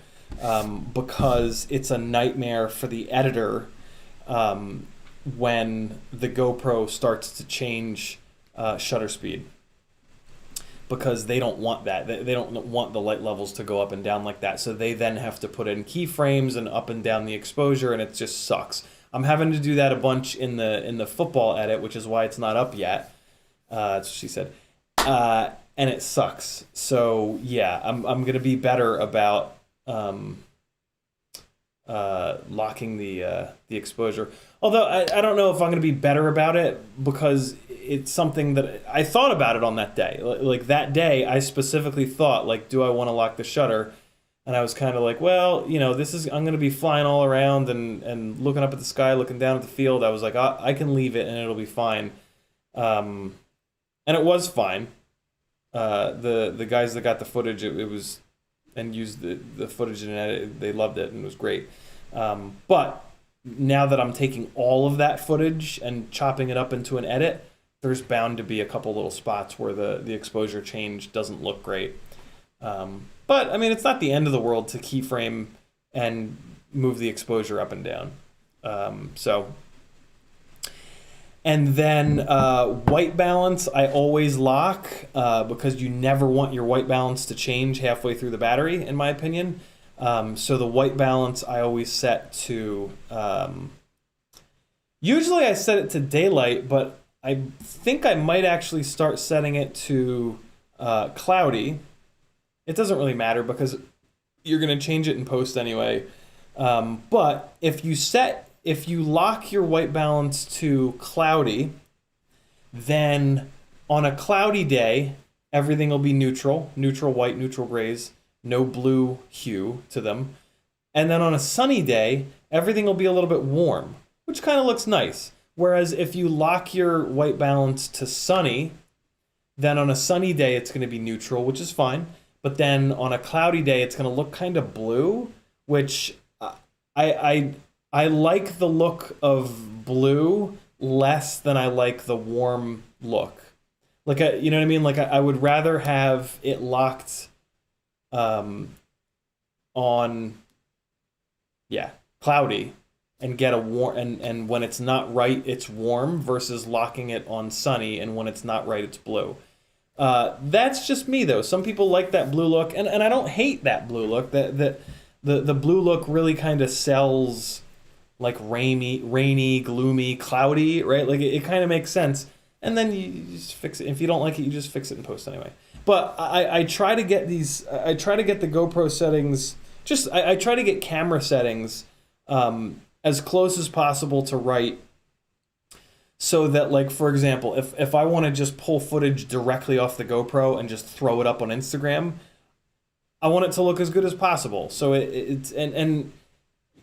because it's a nightmare for the editor when the GoPro starts to change shutter speed, because they don't want that. They don't want the light levels to go up and down like that. So they then have to put in keyframes and up and down the exposure, and it just sucks. I'm having to do that a bunch in the football edit, which is why it's not up yet. That's what she said. And it sucks. So yeah, I'm gonna be better about locking the exposure. Although I don't know if I'm going to be better about it, because it's something that I thought about it on that day. Like that day, I specifically thought, like, do I want to lock the shutter? And I was kind of like, well, I'm going to be flying all around and looking up at the sky, looking down at the field. I was like, I can leave it and it'll be fine. And it was fine. The guys that got the footage, it was, and used the footage and edit, they loved it and it was great. But now that I'm taking all of that footage and chopping it up into an edit, there's bound to be a couple little spots where the exposure change doesn't look great. But I mean, it's not the end of the world to keyframe and move the exposure up and down. And then white balance, I always lock because you never want your white balance to change halfway through the battery, in my opinion. So the white balance I always set to, usually I set it to daylight, but I think I might actually start setting it to cloudy. It doesn't really matter because you're going to change it in post anyway. But if you lock your white balance to cloudy, then on a cloudy day, everything will be neutral white, neutral grays, no blue hue to them. And then on a sunny day, everything will be a little bit warm, which kind of looks nice. Whereas if you lock your white balance to sunny, then on a sunny day, it's going to be neutral, which is fine. But then on a cloudy day, it's going to look kind of blue, which I like the look of blue less than I like the warm look. Like, you know what I mean? Like, I would rather have it locked on, cloudy and get a warm, and when it's not right, it's warm, versus locking it on sunny, and when it's not right, it's blue. That's just me, though. Some people like that blue look, and I don't hate that blue look. The blue look really kind of sells like rainy, gloomy, cloudy, right? Like it kind of makes sense. And then you just fix it. If you don't like it, you just fix it in post anyway. But I try to get the GoPro settings, I try to get camera settings as close as possible to right, so that, like, for example, if I want to just pull footage directly off the GoPro and just throw it up on Instagram, I want it to look as good as possible. So it's and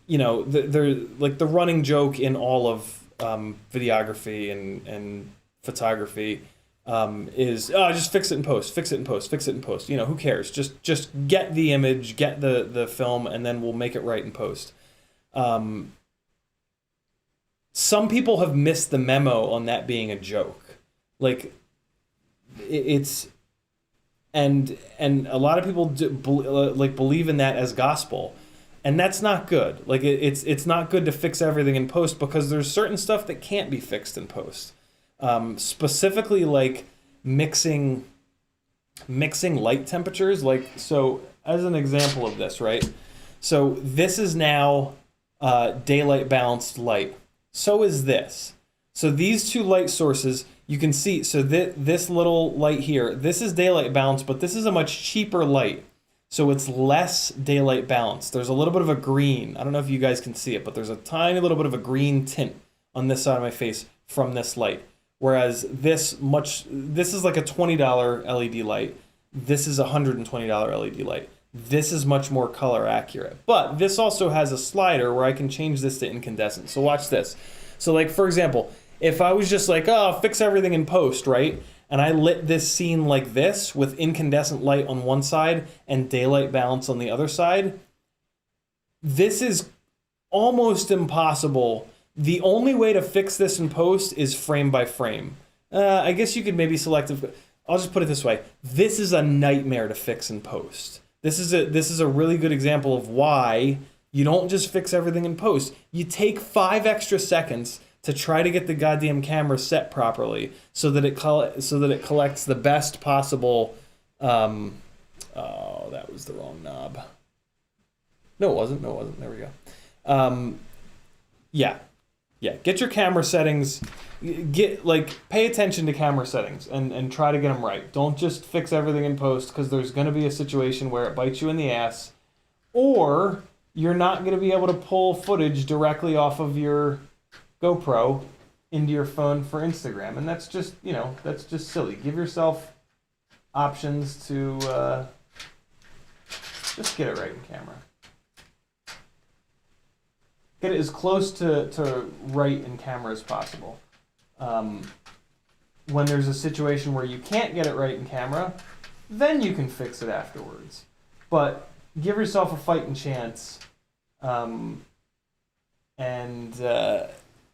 you know, they're like the running joke in all of videography and photography is, oh, just fix it in post, fix it in post, fix it in post. You know, who cares? Just get the image, get the film, and then we'll make it right in post. Some people have missed the memo on that being a joke. Like, it's and a lot of people believe in that as gospel. And that's not good. Like, it's not good to fix everything in post, because there's certain stuff that can't be fixed in post. Specifically, like mixing light temperatures. Like, so as an example of this, right? So this is now daylight balanced light. So is this. So these two light sources, you can see, so this little light here, this is daylight balanced, but this is a much cheaper light. So it's less daylight balanced. There's a little bit of a green. I don't know if you guys can see it, but there's a tiny little bit of a green tint on this side of my face from this light. Whereas this is like a $20 LED light. This is a $120 LED light. This is much more color accurate. But this also has a slider where I can change this to incandescent. So watch this. So, like, for example, if I was just like, oh, fix everything in post, right? And I lit this scene like this with incandescent light on one side and daylight balance on the other side, this is almost impossible. The only way to fix this in post is frame by frame. I guess you could maybe select it. I'll just put it this way. This is a nightmare to fix in post. This is a really good example of why you don't just fix everything in post. You take 5 extra seconds to try to get the goddamn camera set properly so that it collects the best possible. Oh, that was the wrong knob. No, it wasn't. There we go. Yeah. Get your camera settings. Pay attention to camera settings and try to get them right. Don't just fix everything in post, because there's going to be a situation where it bites you in the ass, or you're not going to be able to pull footage directly off of your GoPro into your phone for Instagram, and that's just silly. Give yourself options to just get it right in camera. Get it as close to right in camera as possible. When there's a situation where you can't get it right in camera, then you can fix it afterwards. But give yourself a fighting chance,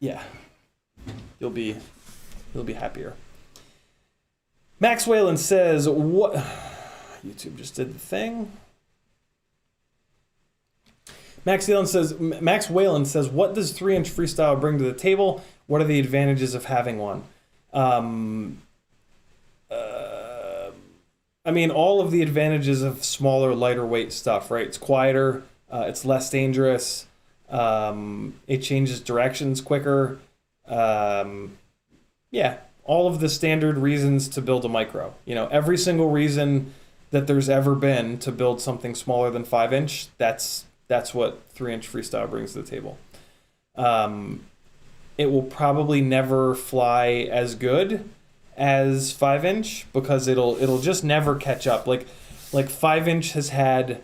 yeah, you'll be happier. Max Whalen says, what? YouTube just did the thing. Max Whalen says, what does 3-inch Freestyle bring to the table? What are the advantages of having one? I mean, all of the advantages of smaller, lighter weight stuff, right? It's quieter, it's less dangerous, it changes directions quicker. Yeah, all of the standard reasons to build a micro. You know, every single reason that there's ever been to build something smaller than 5-inch, that's what 3-inch Freestyle brings to the table. It will probably never fly as good as 5-inch, because it'll just never catch up. Like 5-inch has had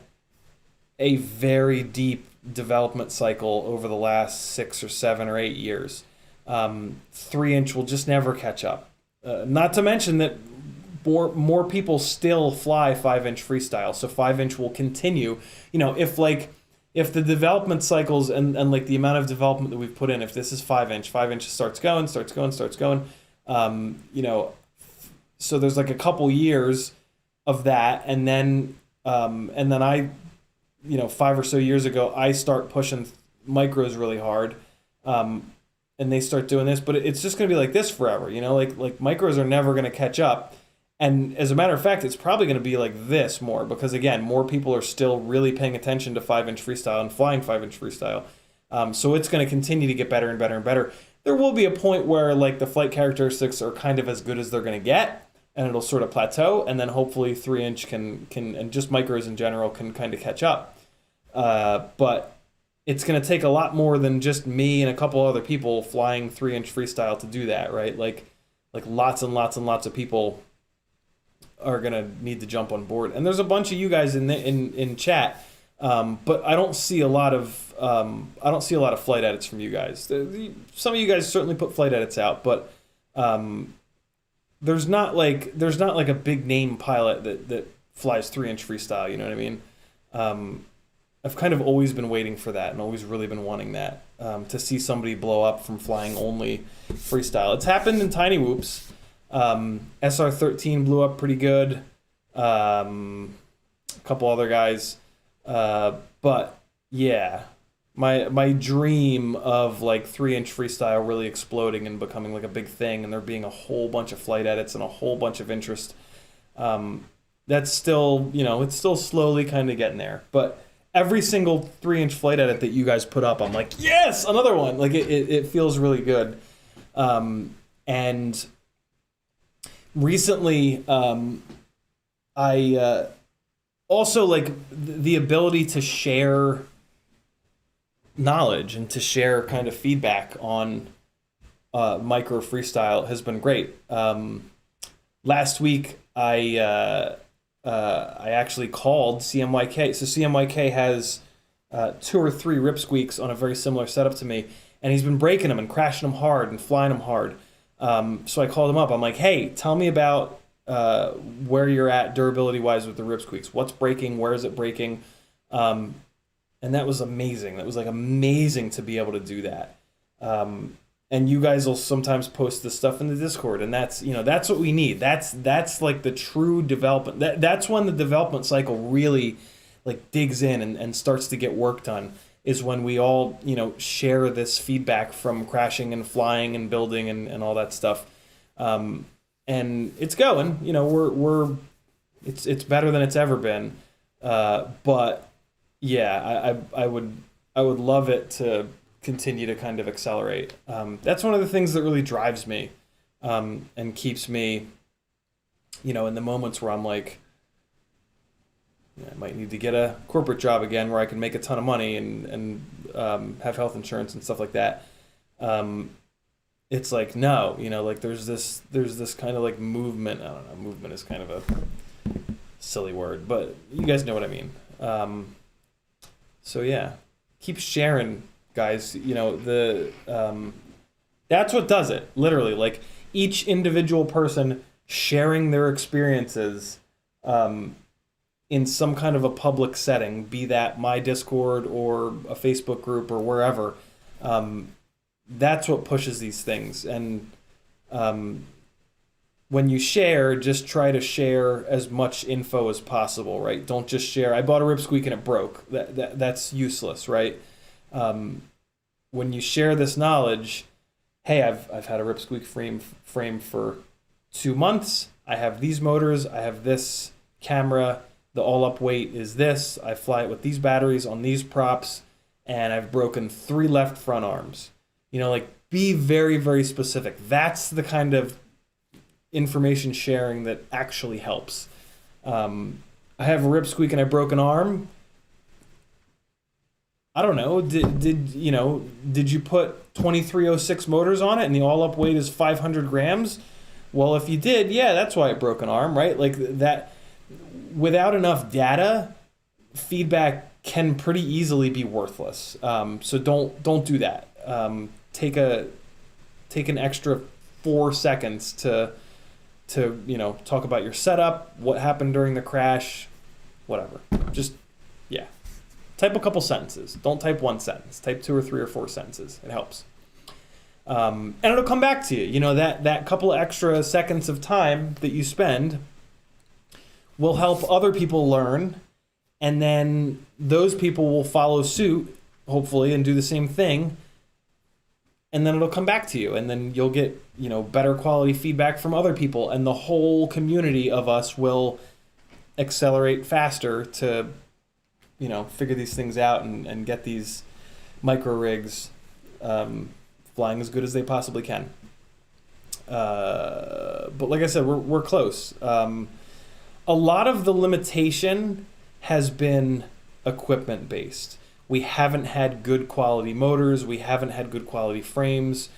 a very deep development cycle over the last 6 or 7 or 8 years. 3-inch will just never catch up. Not to mention that more people still fly 5-inch Freestyle, so 5-inch will continue. You know, if the development cycles and like the amount of development that we've put in, if this is 5-inch starts going. You know, so there's like a couple years of that, and then I, you know, 5 or so years ago, I start pushing micros really hard, and they start doing this, but it's just gonna be like this forever, you know, like micros are never gonna catch up. And as a matter of fact, it's probably going to be like this more, because again, more people are still really paying attention to 5-inch Freestyle and flying 5-inch Freestyle. So it's going to continue to get better and better and better. There will be a point where like the flight characteristics are kind of as good as they're going to get, and it'll sort of plateau, and then hopefully 3-inch can and just micros in general can kind of catch up. But it's going to take a lot more than just me and a couple other people flying 3-inch freestyle to do that, right? Like lots and lots and lots of people are going to need to jump on board. And there's a bunch of you guys in chat, but I don't see a lot of flight edits from you guys. Some of you guys certainly put flight edits out, but there's not like a big name pilot that flies 3-inch freestyle. You know what I mean? I've kind of always been waiting for that and always really been wanting that, to see somebody blow up from flying only freestyle. It's happened in tiny whoops. SR13 blew up pretty good. A couple other guys. But yeah, my dream of like 3-inch freestyle really exploding and becoming like a big thing and there being a whole bunch of flight edits and a whole bunch of interest, that's still, it's still slowly kind of getting there. But every single 3-inch flight edit that you guys put up, I'm like, yes, another one. Like it feels really good. And recently, I also like the ability to share knowledge and to share kind of feedback on micro freestyle has been great. Last week, I actually called CMYK. So CMYK has 2 or 3 rip squeaks on a very similar setup to me, and he's been breaking them and crashing them hard and flying them hard. So I called him up. I'm like, hey, tell me about where you're at durability-wise with the rip squeaks. What's breaking? Where is it breaking? And that was amazing. That was like amazing to be able to do that. And you guys will sometimes post this stuff in the Discord, and that's what we need. That's like the true development. That's when the development cycle really like digs in and starts to get work done, is when we all share this feedback from crashing and flying and building and all that stuff. And it's going. It's better than it's ever been. But yeah, I would love it to continue to kind of accelerate. That's one of the things that really drives me, and keeps me, in the moments where I'm like, I might need to get a corporate job again where I can make a ton of money and have health insurance and stuff like that. It's like, no, like there's this kind of like movement. I don't know, movement is kind of a silly word, but you guys know what I mean. So yeah, keep sharing, guys. That's what does it. Literally, like each individual person sharing their experiences in some kind of a public setting, be that my Discord or a Facebook group or wherever. That's what pushes these things. And when you share, just try to share as much info as possible, right? Don't just share, I bought a rip squeak and it broke. That's useless, right? When you share this knowledge, hey, I've had a rip squeak frame for 2 months. I have these motors. I have this camera. The all-up weight is this. I fly it with these batteries on these props, and I've broken 3 left front arms. Like be very, very specific. That's the kind of information sharing that actually helps. I have a rip squeak and I broke an arm. I don't know. Did you put 2306 motors on it and the all-up weight is 500 grams? Well, if you did, yeah, that's why it broke an arm, right? Like that. Without enough data, feedback can pretty easily be worthless. So don't do that. Take an extra 4 seconds to talk about your setup, what happened during the crash, whatever. Just type a couple sentences. Don't type 1 sentence. Type 2 or 3 or 4 sentences. It helps. And it'll come back to you. That couple extra seconds of time that you spend will help other people learn, and then those people will follow suit, hopefully, and do the same thing, and then it'll come back to you, and then you'll get better quality feedback from other people, and the whole community of us will accelerate faster to figure these things out and get these micro rigs flying as good as they possibly can. But like I said, we're close. A lot of the limitation has been equipment based. We haven't had good quality motors. We haven't had good quality frames.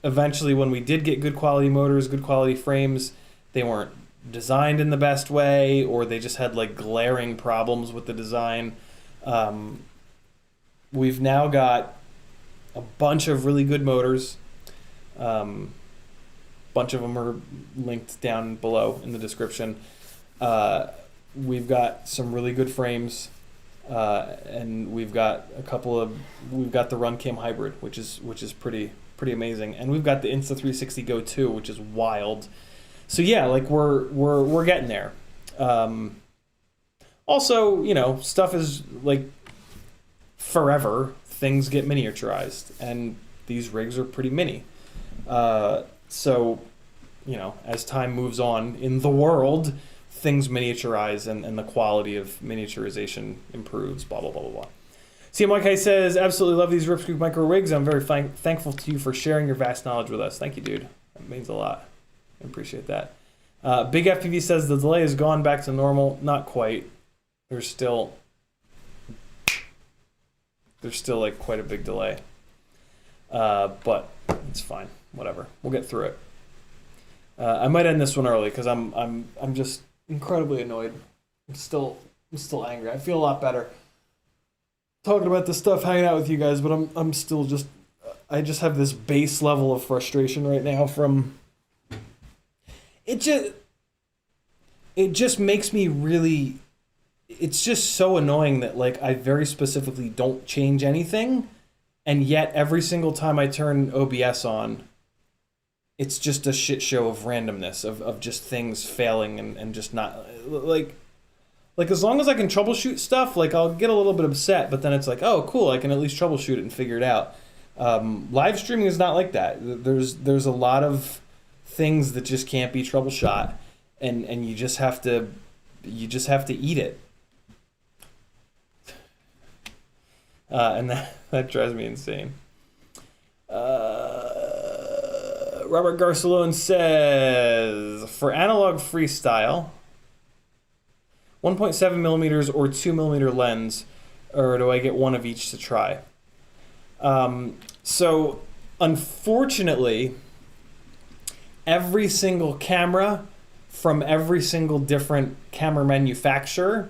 Eventually, when we did get good quality motors, good quality frames, they weren't designed in the best way, or they just had like glaring problems with the design. We've now got a bunch of really good motors. Bunch of them are linked down below in the description. We've got some really good frames, and we've got the RunCam hybrid, which is pretty amazing, and we've got the Insta360 Go 2, which is wild. So yeah, like we're getting there. Also, you know, stuff is like forever. Things get miniaturized, and these rigs are pretty mini. So, you know, as time moves on in the world, things miniaturize and the quality of miniaturization improves, blah, blah, blah, blah, blah. CMYK says, absolutely love these Ripspeed micro rigs. I'm very thankful to you for sharing your vast knowledge with us. Thank you, dude. That means a lot. I appreciate that. Big FPV says the delay has gone back to normal. Not quite. There's still like quite a big delay. But it's fine. Whatever. We'll get through it. I might end this one early because I'm just incredibly annoyed. I'm still angry. I feel a lot better talking about this stuff, hanging out with you guys, but I'm still just, I just have this base level of frustration right now from it. Just makes me really, it's just so annoying that like I very specifically don't change anything, and yet every single time I turn OBS on, it's just a shit show of randomness, of just things failing and just not, like as long as I can troubleshoot stuff, like I'll get a little bit upset, but then it's like, oh, cool, I can at least troubleshoot it and figure it out. Live streaming is not like that. There's a lot of things that just can't be troubleshot, and you just have to eat it. And that drives me insane. Robert Garcelone says, for analog freestyle, 1.7 millimeters or 2 millimeter lens, or do I get one of each to try? So unfortunately, every single camera from every single different camera manufacturer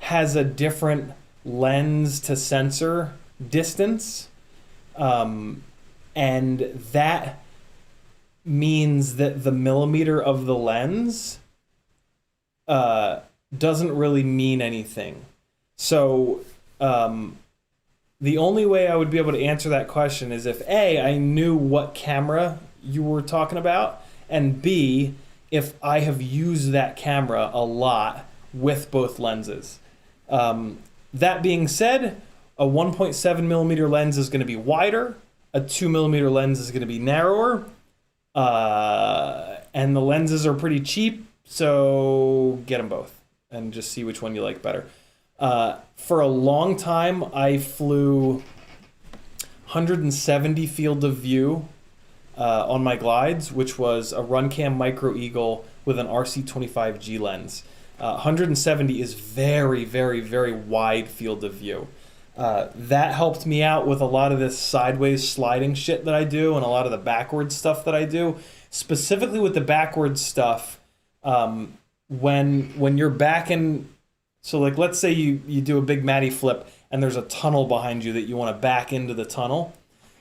has a different lens to sensor distance. And that means that the millimeter of the lens doesn't really mean anything. So the only way I would be able to answer that question is if A, I knew what camera you were talking about, and B, if I have used that camera a lot with both lenses. That being said, a 1.7 millimeter lens is going to be wider, a 2 millimeter lens is going to be narrower, and the lenses are pretty cheap, so get them both and just see which one you like better. For a long time, I flew 170 field of view on my glides, which was a RunCam Micro Eagle with an RC25G lens. 170 is very, very, very wide field of view. That helped me out with a lot of this sideways sliding shit that I do and a lot of the backwards stuff that I do. Specifically with the backwards stuff, when you're backing, so like let's say you do a big Matty flip and there's a tunnel behind you that you want to back into the tunnel.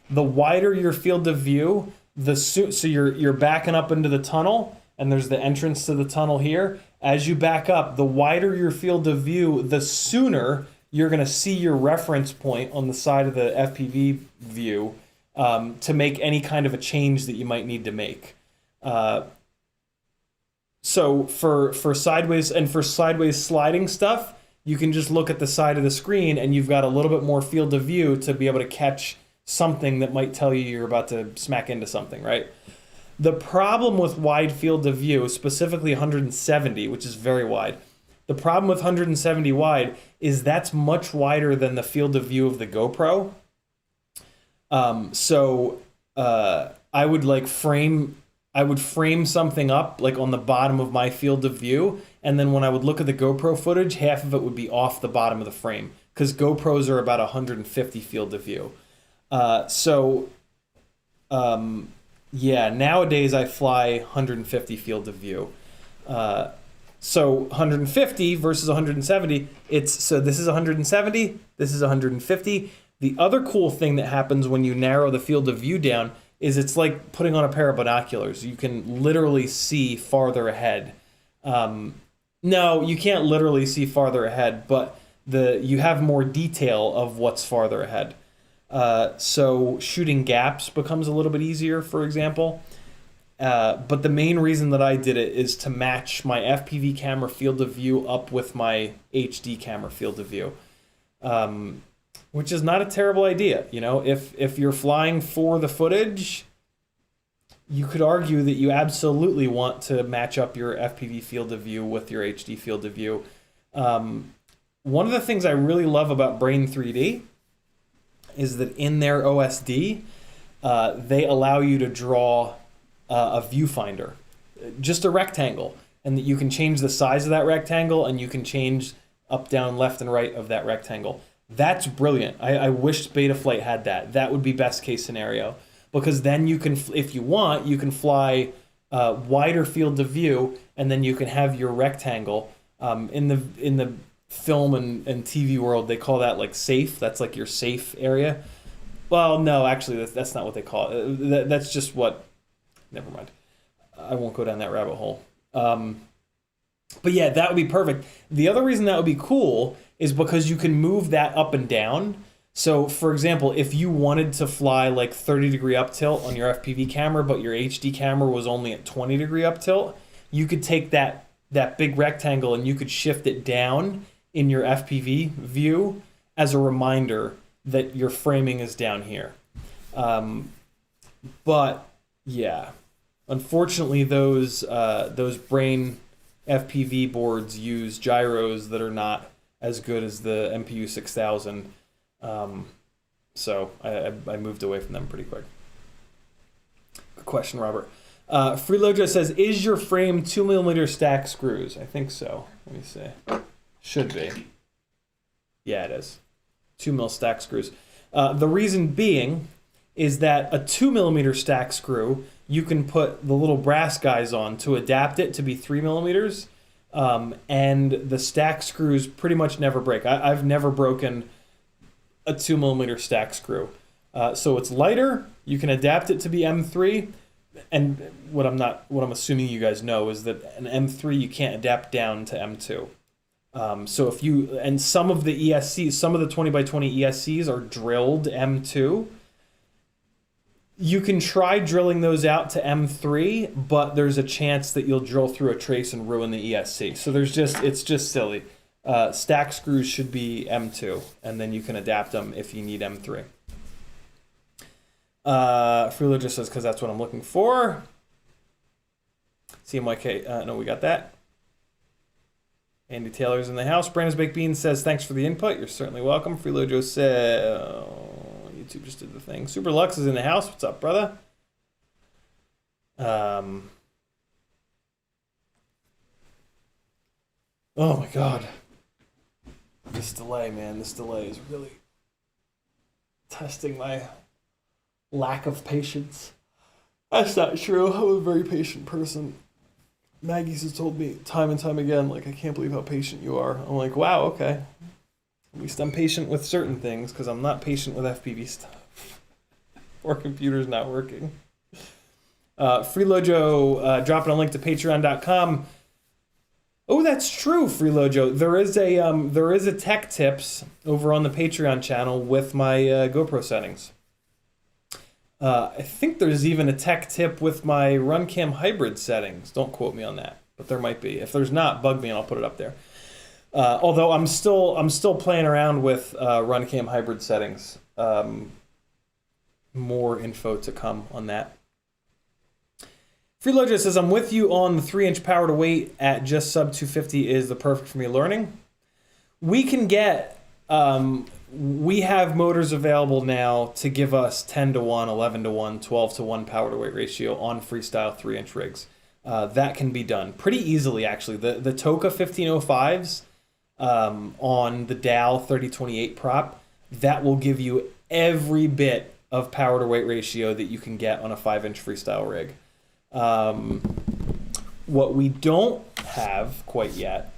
The wider your field of view, so you're backing up into the tunnel and there's the entrance to the tunnel here. As you back up, the wider your field of view, the sooner you're going to see your reference point on the side of the FPV view to make any kind of a change that you might need to make. So for sideways sliding stuff, you can just look at the side of the screen and you've got a little bit more field of view to be able to catch something that might tell you you're about to smack into something, right? The problem with wide field of view, specifically 170, which is very wide, the problem with 170 wide is that's much wider than the field of view of the GoPro. I would frame something up like on the bottom of my field of view, and then when I would look at the GoPro footage, half of it would be off the bottom of the frame. because GoPros are about 150 field of view. Yeah, nowadays I fly 150 field of view. So 150 versus 170, so this is 170, this is 150. The other cool thing that happens when you narrow the field of view down is it's like putting on a pair of binoculars. You can literally see farther ahead. No, you can't literally see farther ahead, but you have more detail of what's farther ahead. So shooting gaps becomes a little bit easier, for example. But the main reason that I did it is to match my FPV camera field of view up with my HD camera field of view, which is not a terrible idea. You know, if you're flying for the footage, you could argue that you absolutely want to match up your FPV field of view with your HD field of view. One of the things I really love about Brain 3D is that in their OSD, they allow you to draw a viewfinder, just a rectangle, and that you can change the size of that rectangle and you can change up, down, left, and right of that rectangle. That's brilliant. I wish Betaflight had that. That would be best case scenario, because then you can, if you want, you can fly wider field of view, and then you can have your rectangle. In the film and TV world, they call that like safe. That's like your safe area. Well, no, actually, that's not what they call it. That's just what. Never mind. I won't go down that rabbit hole. But yeah, that would be perfect. The other reason that would be cool is because you can move that up and down. So, for example, if you wanted to fly like 30-degree up tilt on your FPV camera, but your HD camera was only at 20-degree up tilt, you could take that big rectangle and you could shift it down in your FPV view as a reminder that your framing is down here. But yeah, unfortunately, those Brain FPV boards use gyros that are not as good as the MPU 6000. So I moved away from them pretty quick. Good question, Robert. Freelojo says, is your frame 2mm stack screws? I think so. Let me see. Should be. Yeah, it is. 2mm stack screws. The reason being is that a 2mm stack screw, you can put the little brass guys on to adapt it to be 3mm, and the stack screws pretty much never break. I've never broken a 2mm stack screw. So it's lighter, you can adapt it to be M3, and what I'm assuming you guys know is that an M3 you can't adapt down to M2. So if you, and some of the ESCs, some of the 20x20 ESCs are drilled M2. You can try drilling those out to M3, but there's a chance that you'll drill through a trace and ruin the ESC. So it's just silly. Stack screws should be M2, and then you can adapt them if you need M3. Freelo just says, because that's what I'm looking for. CMYK, no, we got that. Andy Taylor's in the house. Brandon's Baked Beans says, thanks for the input. You're certainly welcome. Freelojo said, YouTube just did the thing. Super Lux is in the house. What's up, brother? Oh my God. This delay, man. This delay is really testing my lack of patience. That's not true. I'm a very patient person. Maggie's has told me time and time again, like, I can't believe how patient you are. I'm like, wow, okay. At least I'm patient with certain things, because I'm not patient with FPV stuff. Or computer's not working. Freelojo dropping a link to patreon.com. Oh, that's true, Freelojo. There is a tech tips over on the Patreon channel with my GoPro settings. I think there's even a tech tip with my RunCam hybrid settings. Don't quote me on that, but there might be. If there's not, bug me and I'll put it up there. Although I'm still playing around with RunCam hybrid settings. More info to come on that. Freelojo says, I'm with you on the 3-inch power to weight at just sub 250 is the perfect for me learning. We can get, we have motors available now to give us 10 to 1, 11 to 1, 12 to 1 power to weight ratio on Freestyle 3-inch rigs. That can be done pretty easily, actually. The Toka 1505s, on the Dow 3028 prop, that will give you every bit of power to weight ratio that you can get on a 5-inch freestyle rig. What we don't have quite yet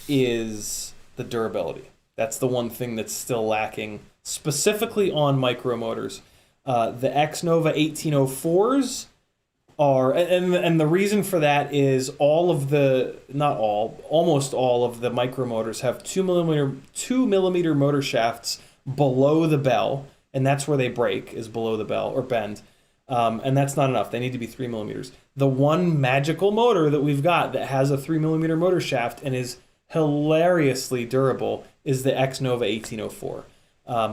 is the durability. That's the one thing that's still lacking, specifically on micro motors. The X-Nova 1804s are, and the reason for that is almost all of the micro motors have 2 millimeter motor shafts below the bell, and that's where they break, is below the bell or bend. And that's not enough. They need to be 3 millimeters. The one magical motor that we've got that has a 3 millimeter motor shaft and is hilariously durable is the X-Nova 1804. Let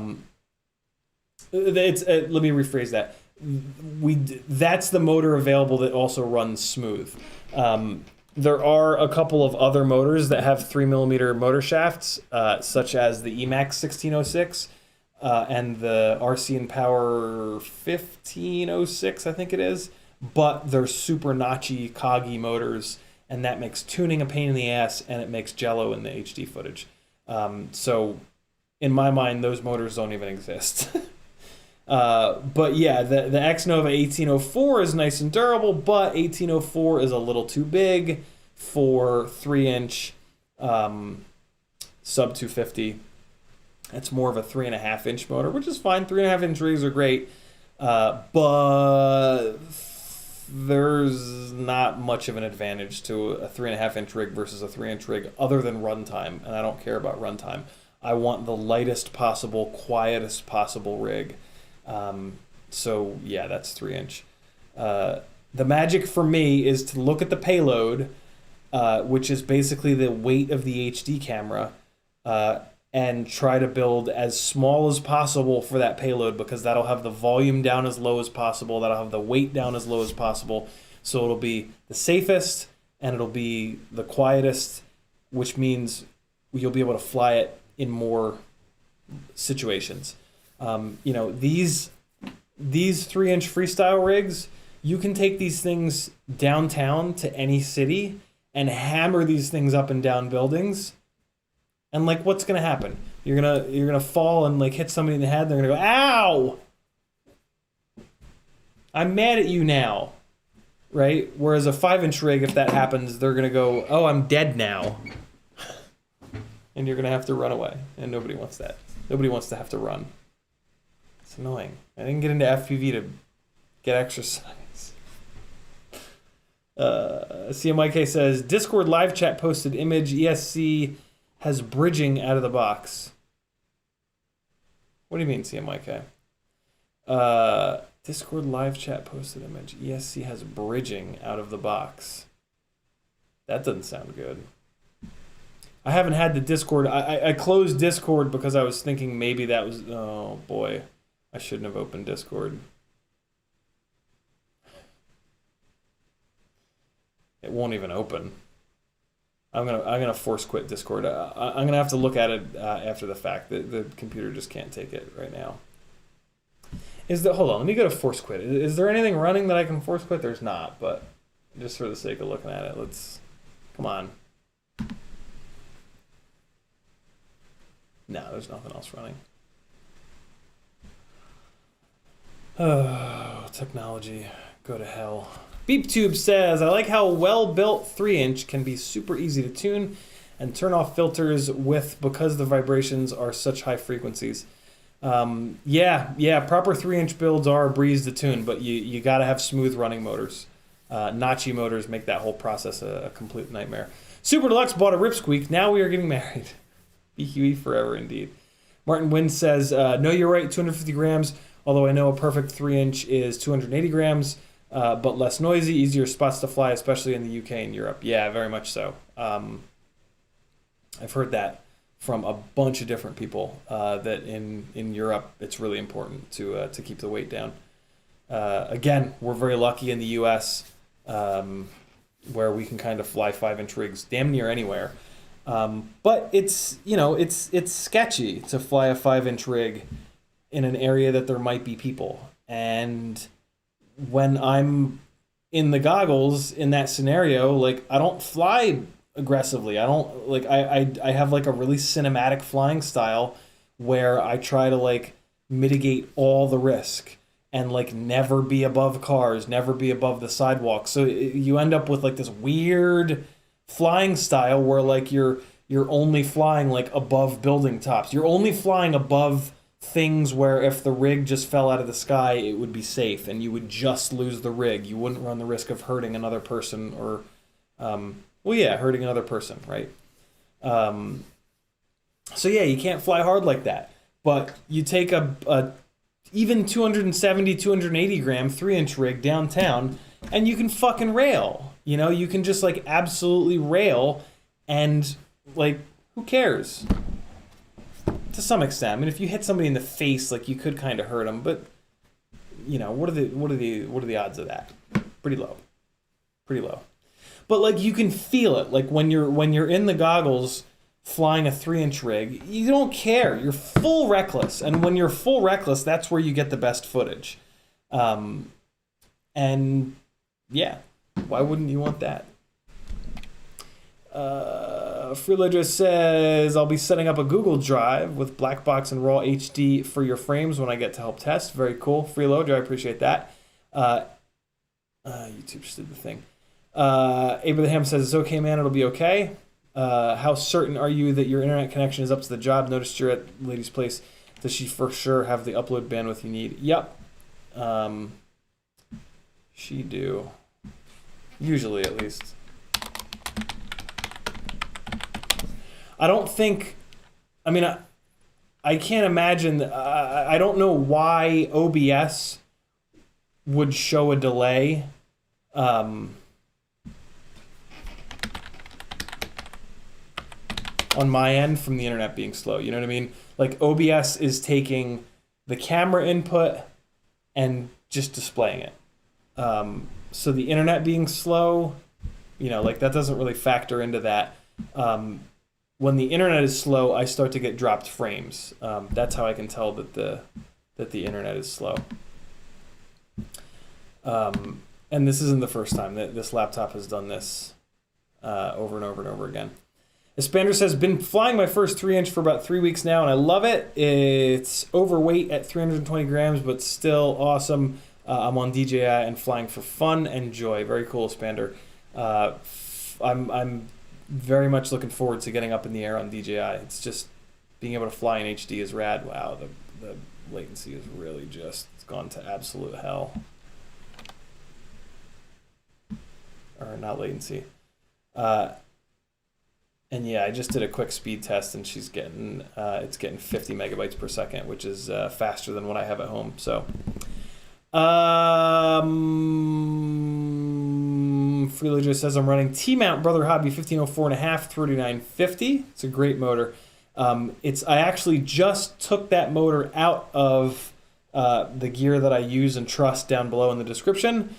me rephrase that. That's the motor available that also runs smooth. There are a couple of other motors that have 3 millimeter motor shafts, such as the Emax 1606 and the RC and Power 1506, I think it is. But they're super notchy, coggy motors, and that makes tuning a pain in the ass, and it makes jello in the HD footage. So in my mind, those motors don't even exist. But yeah, the X-Nova 1804 is nice and durable, but 1804 is a little too big for 3-inch sub 250. It's more of a 3.5-inch motor, which is fine. 3.5-inch rigs are great, but there's not much of an advantage to a 3.5-inch rig versus a 3-inch rig other than runtime, and I don't care about runtime. I want the lightest possible, quietest possible rig. So yeah, that's 3-inch. The magic for me is to look at the payload, which is basically the weight of the HD camera, and try to build as small as possible for that payload, because that'll have the volume down as low as possible, that'll have the weight down as low as possible, so it'll be the safest and it'll be the quietest, which means you'll be able to fly it in more situations. These 3-inch freestyle rigs, you can take these things downtown to any city and hammer these things up and down buildings. And like, what's gonna happen? You're gonna fall and like hit somebody in the head. They're gonna go, "Ow! I'm mad at you now," right? Whereas a 5-inch rig, if that happens, they're gonna go, "Oh, I'm dead now," and you're gonna have to run away. And nobody wants that. Nobody wants to have to run. It's annoying. I didn't get into FPV to get exercise. CMYK says, Discord live chat posted image ESC has bridging out of the box. What do you mean, CMYK? Discord live chat posted image. ESC has bridging out of the box. That doesn't sound good. I haven't had the Discord. I closed Discord because I was thinking maybe that was... Oh, boy. I shouldn't have opened Discord. It won't even open. I'm gonna force quit Discord. I'm gonna have to look at it after the fact. The computer just can't take it right now. Hold on, let me go to force quit. Is there anything running that I can force quit? There's not, but just for the sake of looking at it, come on. No, there's nothing else running. Oh, technology, go to hell. BeepTube says, I like how well-built 3-inch can be super easy to tune and turn off filters with because the vibrations are such high frequencies. Yeah, proper 3-inch builds are a breeze to tune, but you got to have smooth running motors. Notchy motors make that whole process a complete nightmare. Super Deluxe bought a Ripsqueak. Now we are getting married. BQE forever, indeed. Martin Wynn says, no, you're right, 250 grams, although I know a perfect 3-inch is 280 grams. But less noisy, easier spots to fly, especially in the UK and Europe. Yeah, very much so. I've heard that from a bunch of different people, that in Europe it's really important to keep the weight down. Again, we're very lucky in the US, where we can kind of fly 5-inch rigs damn near anywhere. But it's sketchy to fly a 5-inch rig in an area that there might be people. And when I'm in the goggles in that scenario, like, I don't fly aggressively. I don't like I have like a really cinematic flying style where I try to like mitigate all the risk and like never be above cars, never be above the sidewalk. So you end up with like this weird flying style where like you're only flying like above building tops. You're only flying above things where if the rig just fell out of the sky, it would be safe and you would just lose the rig. You wouldn't run the risk of hurting another person or hurting another person, right? So yeah, you can't fly hard like that. But you take a even 270, 280 gram 3-inch rig downtown and you can fucking rail. You know, you can just like absolutely rail and like, who cares? To some extent. I mean, if you hit somebody in the face, like you could kind of hurt them, but you know, what are the odds of that? Pretty low. But like you can feel it. Like when you're in the goggles flying a 3-inch rig, you don't care. You're full reckless. And when you're full reckless, that's where you get the best footage. And yeah, why wouldn't you want that? Freeledger says, I'll be setting up a Google Drive with black box and raw HD for your frames when I get to help test. Very cool. Freeloader, I appreciate that. YouTube just did the thing. Abraham says, it's okay, man. It'll be okay. How certain are you that your internet connection is up to the job? Noticed you're at Lady's place. Does she for sure have the upload bandwidth you need? Yep. She do. Usually, at least. I don't think... I mean, I can't imagine... I don't know why OBS would show a delay. On my end from the internet being slow. You know what I mean? Like OBS is taking the camera input and just displaying it. So the internet being slow, you know, like that doesn't really factor into that. When the internet is slow, I start to get dropped frames. That's how I can tell that the internet is slow. And this isn't the first time that this laptop has done this over and over and over again. Espander says, been flying my first 3-inch for about 3 weeks now, and I love it. It's overweight at 320 grams, but still awesome. I'm on DJI and flying for fun and joy. Very cool, Espander. I'm very much looking forward to getting up in the air on DJI. It's just being able to fly in HD is rad. Wow, the latency is really just gone to absolute hell. Or not latency. And yeah, I just did a quick speed test, and she's getting it's getting 50 megabytes per second, which is faster than what I have at home. So, Freelager says I'm running T-Mount Brother Hobby 1504.5 3950. It's a great motor. I actually just took that motor out of the gear that I use and trust down below in the description.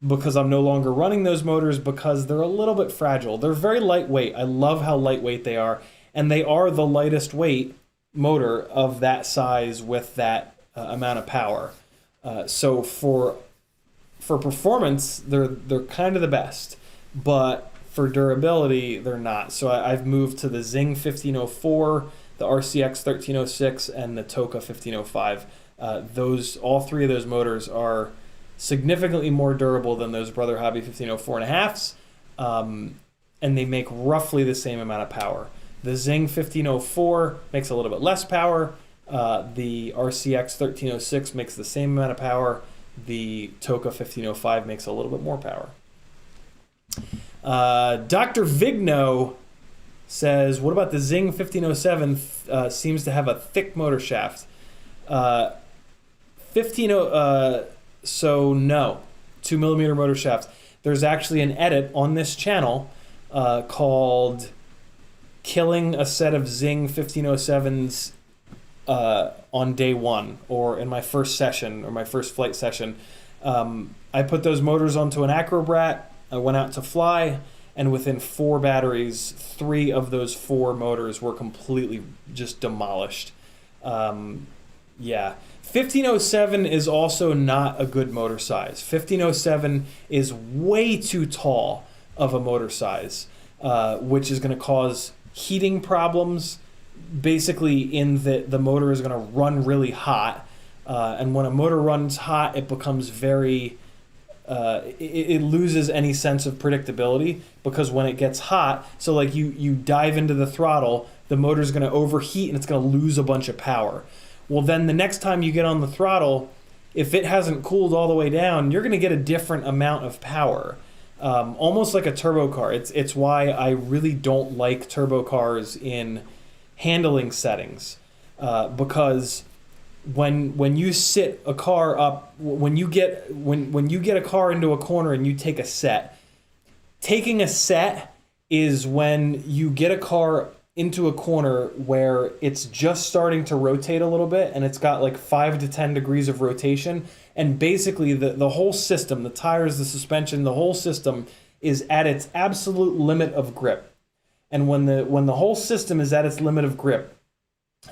Because I'm no longer running those motors because they're a little bit fragile. They're very lightweight. I love how lightweight they are. And they are the lightest weight motor of that size with that amount of power. So for performance, they're kind of the best. But for durability, they're not. So I've moved to the Zing 1504, the RCX 1306, and the Toka 1505. All three of those motors are significantly more durable than those Brother Hobby 1504.5s, and they make roughly the same amount of power. The Zing 1504 makes a little bit less power. The RCX 1306 makes the same amount of power. The Toka 1505 makes a little bit more power. Dr. Vigno says, what about the Zing 1507? Seems to have a thick motor shaft. So no, 2mm motor shafts. There's actually an edit on this channel called Killing a Set of Zing 1507s on Day 1, or in my first session, or my first flight session. I put those motors onto an Acrobrat, I went out to fly, and within 4 batteries, 3 of those 4 motors were completely just demolished. Yeah. 1507 is also not a good motor size. 1507 is way too tall of a motor size. which is going to cause heating problems. Basically, in that the motor is going to run really hot, and when a motor runs hot, it becomes very it loses any sense of predictability, because when it gets hot, so like you dive into the throttle, the motor's going to overheat and it's going to lose a bunch of power. Well, then the next time you get on the throttle, if it hasn't cooled all the way down, you're going to get a different amount of power, almost like a turbo car. It's why I really don't like turbo cars in handling settings, because when you sit a car up, when you get a car into a corner and you take a set, taking a set is when you get a car into a corner where it's just starting to rotate a little bit and it's got like 5 to 10 degrees of rotation, and basically the whole system, the tires, the suspension, the whole system is at its absolute limit of grip. And when the whole system is at its limit of grip,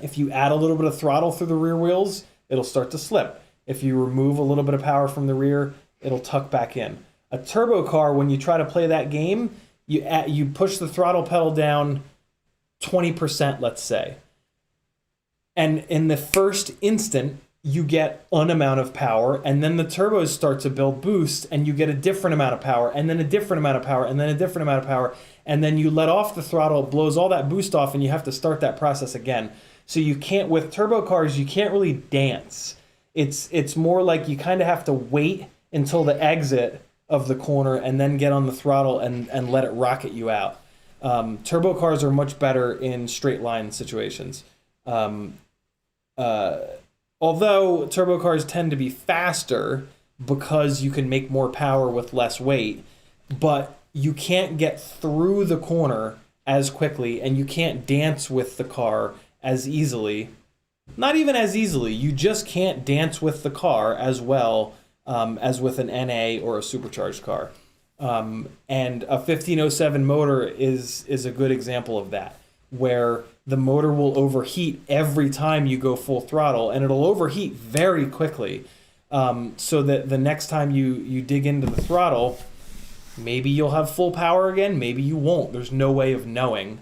if you add a little bit of throttle through the rear wheels, it'll start to slip. If you remove a little bit of power from the rear, it'll tuck back in. A turbo car, when you try to play that game, you push the throttle pedal down 20%, let's say. And in the first instant, you get an amount of power, and then the turbos start to build boost, and you get a different amount of power, and then a different amount of power, and then a different amount of power, and then you let off the throttle, it blows all that boost off, and you have to start that process again. So you can't, with turbo cars, you can't really dance. It's more like you kind of have to wait until the exit of the corner and then get on the throttle and let it rocket you out. Turbo cars are much better in straight line situations. Although turbo cars tend to be faster because you can make more power with less weight, but you can't get through the corner as quickly, and you can't dance with the car as easily. Not even as easily. You just can't dance with the car as well as with an NA or a supercharged car. And a 1507 motor is a good example of that, where the motor will overheat every time you go full throttle, and it'll overheat very quickly, so that the next time you dig into the throttle, maybe you'll have full power again, maybe you won't. There's no way of knowing.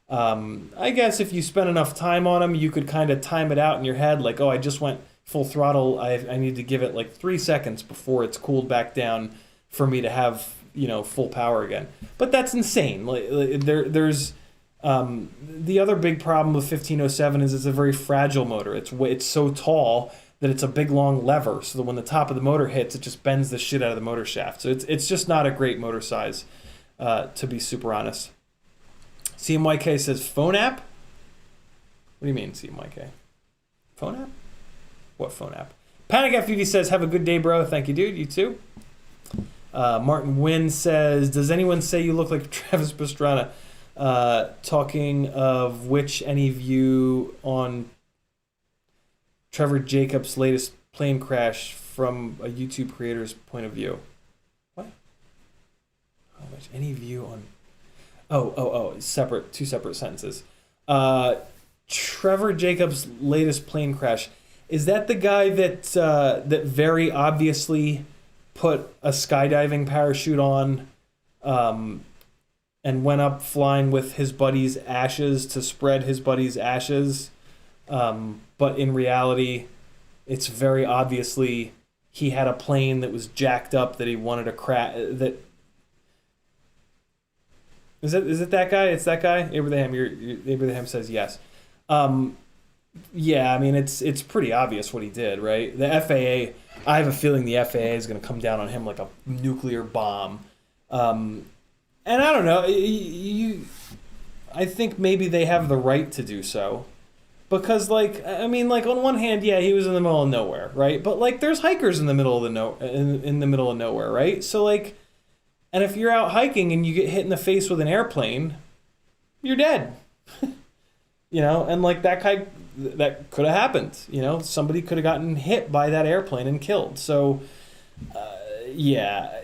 I guess if you spend enough time on them, you could kind of time it out in your head, like, oh, I just went full throttle, I need to give it like 3 seconds before it's cooled back down for me to have, full power again. But that's insane. There's the other big problem with 1507 is it's a very fragile motor. It's so tall that it's a big long lever, so that when the top of the motor hits, it just bends the shit out of the motor shaft. So it's just not a great motor size, to be super honest. CMYK says phone app? What do you mean, CMYK? Phone app? What phone app? PanicFPV says, have a good day, bro. Thank you, dude. You too. Martin Wynn says, does anyone say you look like Travis Pastrana? Talking of which, any view on Trevor Jacobs' latest plane crash from a YouTube creator's point of view? What? How much? Any view on... Oh, two separate sentences. Trevor Jacobs' latest plane crash. Is that the guy that that very obviously put a skydiving parachute on and went up flying with his buddy's ashes to spread his buddy's ashes? But in reality, it's very obviously he had a plane that was jacked up that he wanted to crash. Is it that guy? It's that guy? Abraham, Abraham says yes. Yeah, I mean, it's pretty obvious what he did, right? The FAA, I have a feeling the FAA is going to come down on him like a nuclear bomb. And I don't know, I think maybe they have the right to do so. Because, on one hand, yeah, he was in the middle of nowhere, right? But, there's hikers in the middle of in the middle of nowhere, right? So, and if you're out hiking and you get hit in the face with an airplane, you're dead. And that guy, that could have happened. Somebody could have gotten hit by that airplane and killed. So, yeah,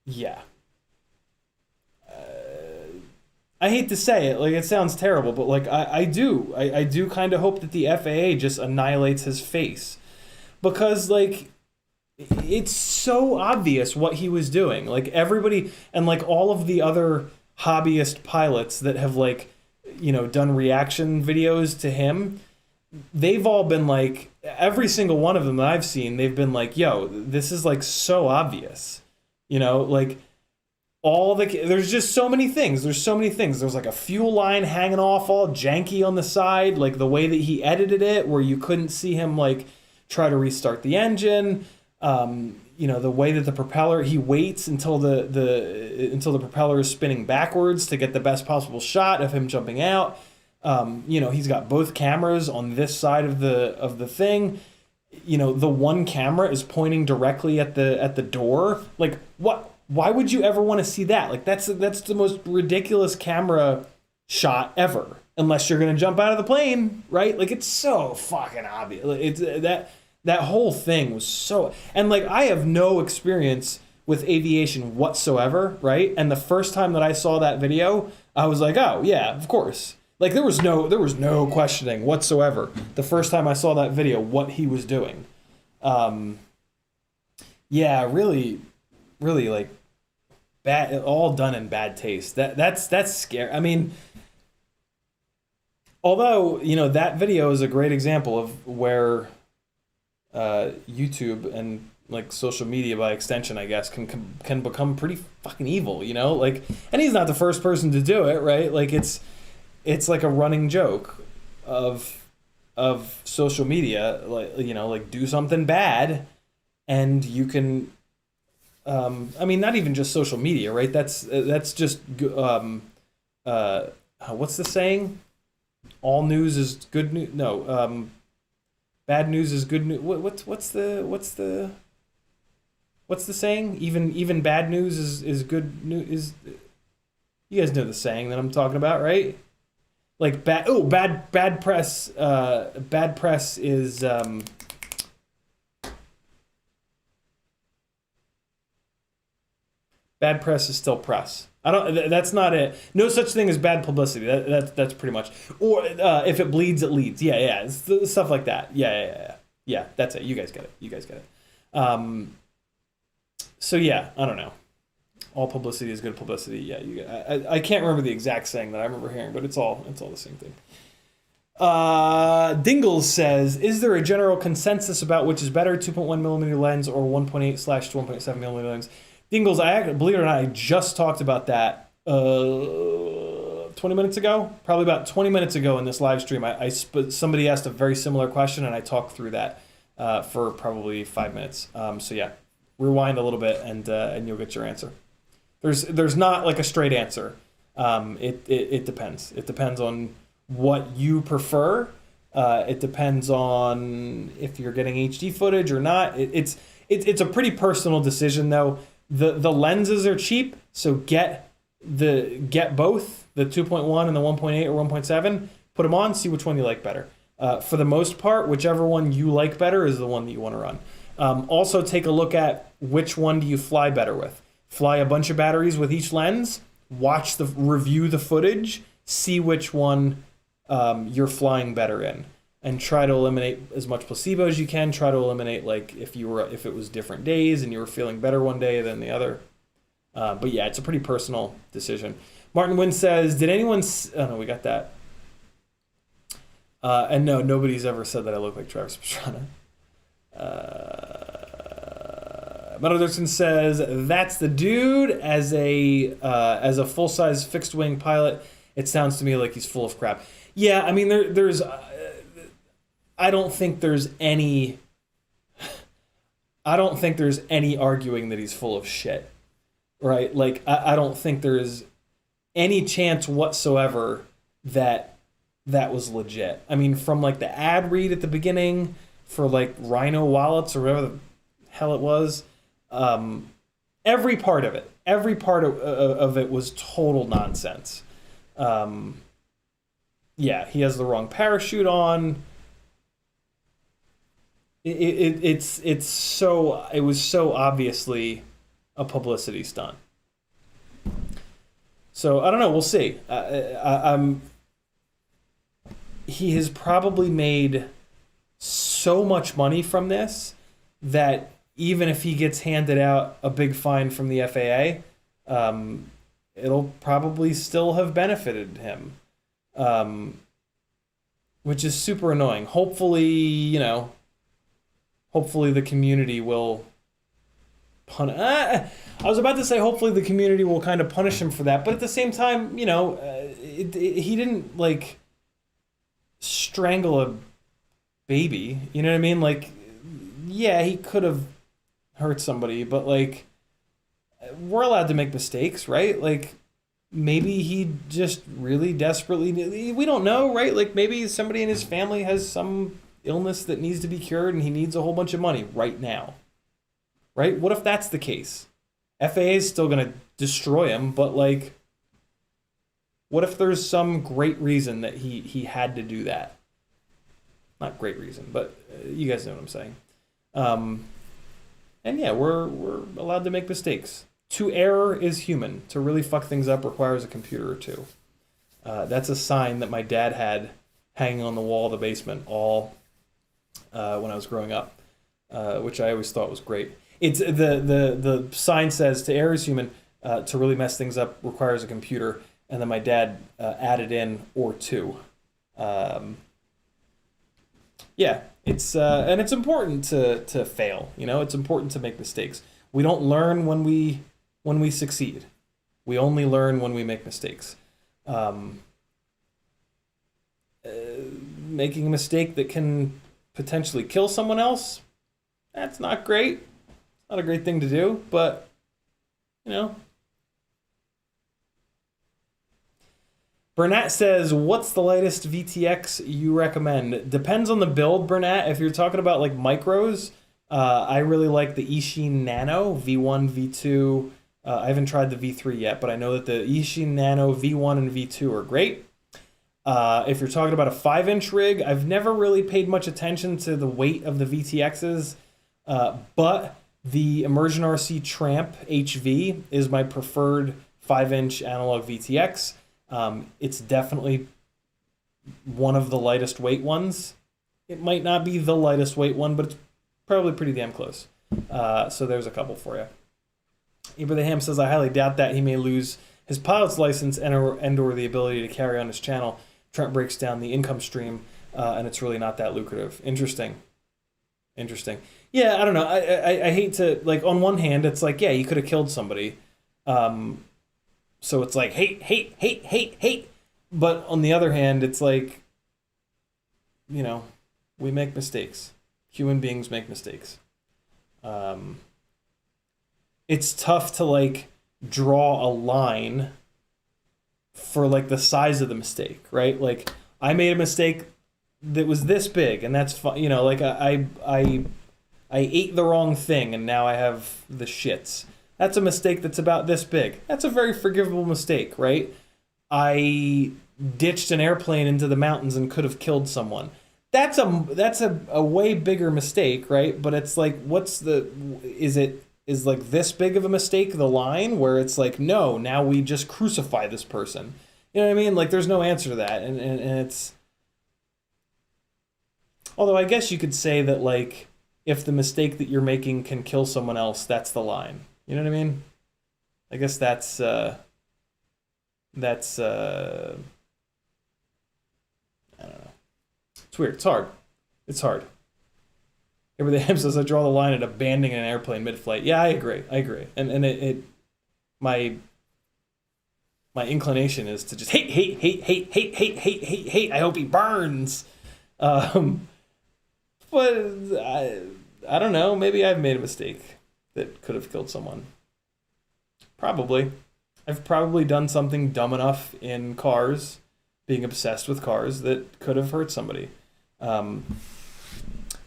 yeah. I hate to say it, it sounds terrible, but I do kind of hope that the FAA just annihilates his face, because it's so obvious what he was doing. Like everybody and like all of the other hobbyist pilots that have like, done reaction videos to him, they've all been like, every single one of them that I've seen, they've been like, yo, this is like so obvious. Like there's just so many things. There's so many things. There's like a fuel line hanging off all janky on the side, like the way that he edited it, where you couldn't see him like try to restart the engine. The way that the propeller, he waits until the propeller is spinning backwards to get the best possible shot of him jumping out. He's got both cameras on this side of the thing. The one camera is pointing directly at the door. Like what? Why would you ever want to see that? Like that's the most ridiculous camera shot ever. Unless you're gonna jump out of the plane, right? Like it's so fucking obvious. It's that whole thing was so, and like I have no experience with aviation whatsoever, right? And the first time that I saw that video, I was like, oh yeah, of course. Like there was no questioning whatsoever the first time I saw that video what he was doing. Really like bad, all done in bad taste. That's scary. I mean, although that video is a great example of where YouTube and like social media by extension, I guess, can become pretty fucking evil, like, and he's not the first person to do it, right? Like it's like a running joke of social media, like do something bad and you can, I mean, not even just social media, right? That's just, what's the saying? All news is good news. No, bad news is good news. What's the saying? Even bad news is good news. You guys know the saying that I'm talking about, right? Like bad press. Bad press is bad press is still press. I don't. That's not it. No such thing as bad publicity. That's pretty much. Or if it bleeds, it leads. Yeah. It's stuff like that. Yeah. That's it. You guys get it. So yeah, I don't know. All publicity is good publicity. Yeah, I can't remember the exact saying that I remember hearing, but it's all the same thing. Dingles says, is there a general consensus about which is better, 2.1 millimeter lens or 1.8/1.7 millimeter lens? Dingles, believe it or not, I just talked about that 20 minutes ago, probably about 20 minutes ago in this live stream. Somebody asked a very similar question, and I talked through that for probably 5 minutes. So yeah, rewind a little bit, and you'll get your answer. There's not like a straight answer. It depends. It depends on what you prefer. It depends on if you're getting HD footage or not. It's a pretty personal decision though. The lenses are cheap, so get both the 2.1 and the 1.8 or 1.7. Put them on, see which one you like better. For the most part, whichever one you like better is the one that you want to run. Also, take a look at which one do you fly better with. Fly a bunch of batteries with each lens. Review the footage. See which one you're flying better in, and try to eliminate as much placebo as you can. Try to eliminate like if it was different days and you were feeling better one day than the other. But yeah, it's a pretty personal decision. Martin Wynn says, did anyone... Oh no, we got that. And no, nobody's ever said that I look like Travis Pastrana. Matt Anderson says, that's the dude. As a full-size fixed-wing pilot, it sounds to me like he's full of crap. Yeah, I mean, there's... I don't think there's any arguing that he's full of shit, right? Like, I don't think there's any chance whatsoever that was legit. I mean, from like the ad read at the beginning for like Rhino wallets or whatever the hell it was, every part of it was total nonsense. Yeah, he has the wrong parachute on. It was so obviously a publicity stunt. So I don't know. We'll see. He has probably made so much money from this that even if he gets handed out a big fine from the FAA, it'll probably still have benefited him, which is super annoying. Hopefully, hopefully the community will I was about to say hopefully the community will kind of punish him for that, but at the same time, he didn't like strangle a baby. You know what I mean? Like, yeah, he could have hurt somebody, but like, we're allowed to make mistakes, right? Like, maybe he just really desperately, we don't know, right? Like, maybe somebody in his family has some illness that needs to be cured and he needs a whole bunch of money right now, right? What if that's the case? FAA is still going to destroy him, but like, what if there's some great reason that he had to do that? Not great reason, but you guys know what I'm saying. And yeah, we're allowed to make mistakes. To err is human. To really fuck things up requires a computer or two. That's a sign that my dad had hanging on the wall of the basement all when I was growing up, which I always thought was great. It's the sign says to err is human. To really mess things up requires a computer, and then my dad added in or two. Yeah, it's and it's important to fail. It's important to make mistakes. We don't learn when we succeed. We only learn when we make mistakes. Making a mistake that can potentially kill someone else, that's not great. It's not a great thing to do, but Bernat says, what's the lightest VTX you recommend? Depends on the build, Bernat. If you're talking about like micros, I really like the Ishin Nano V1, V2. I haven't tried the V3 yet, but I know that the Ishin Nano V1 and V2 are great. If you're talking about a 5-inch rig, I've never really paid much attention to the weight of the VTXs, but the Immersion RC Tramp HV is my preferred 5-inch analog VTX. It's definitely one of the lightest weight ones. It might not be the lightest weight one, but it's probably pretty damn close. So there's a couple for you. Ibrahim says, I highly doubt that he may lose his pilot's license and or the ability to carry on his channel. Trent breaks down the income stream, and it's really not that lucrative. Interesting. Yeah, I don't know. I hate to, like, on one hand, it's like, yeah, you could have killed somebody. So it's like, hate. But on the other hand, it's like, we make mistakes. Human beings make mistakes. It's tough to, like, draw a line for, like, the size of the mistake, right? Like, I made a mistake that was this big, and that's fine. Like, I ate the wrong thing, and now I have the shits. That's a mistake that's about this big. That's a very forgivable mistake, right? I ditched an airplane into the mountains and could have killed someone. That's a way bigger mistake, right? But it's like, is like this big of a mistake the line where it's like, no, now we just crucify this person? You know what I mean? Like, there's no answer to that. And it's... Although I guess you could say that, like, if the mistake that you're making can kill someone else, that's the line. You know what I mean? I guess that's I don't know. It's weird. It's hard. Everything Ham says, I draw the line at abandoning an airplane mid-flight. Yeah, I agree. And my inclination is to just hate. I hope he burns. But I don't know. Maybe I've made a mistake that could have killed someone. Probably. I've probably done something dumb enough in cars, being obsessed with cars, that could have hurt somebody. I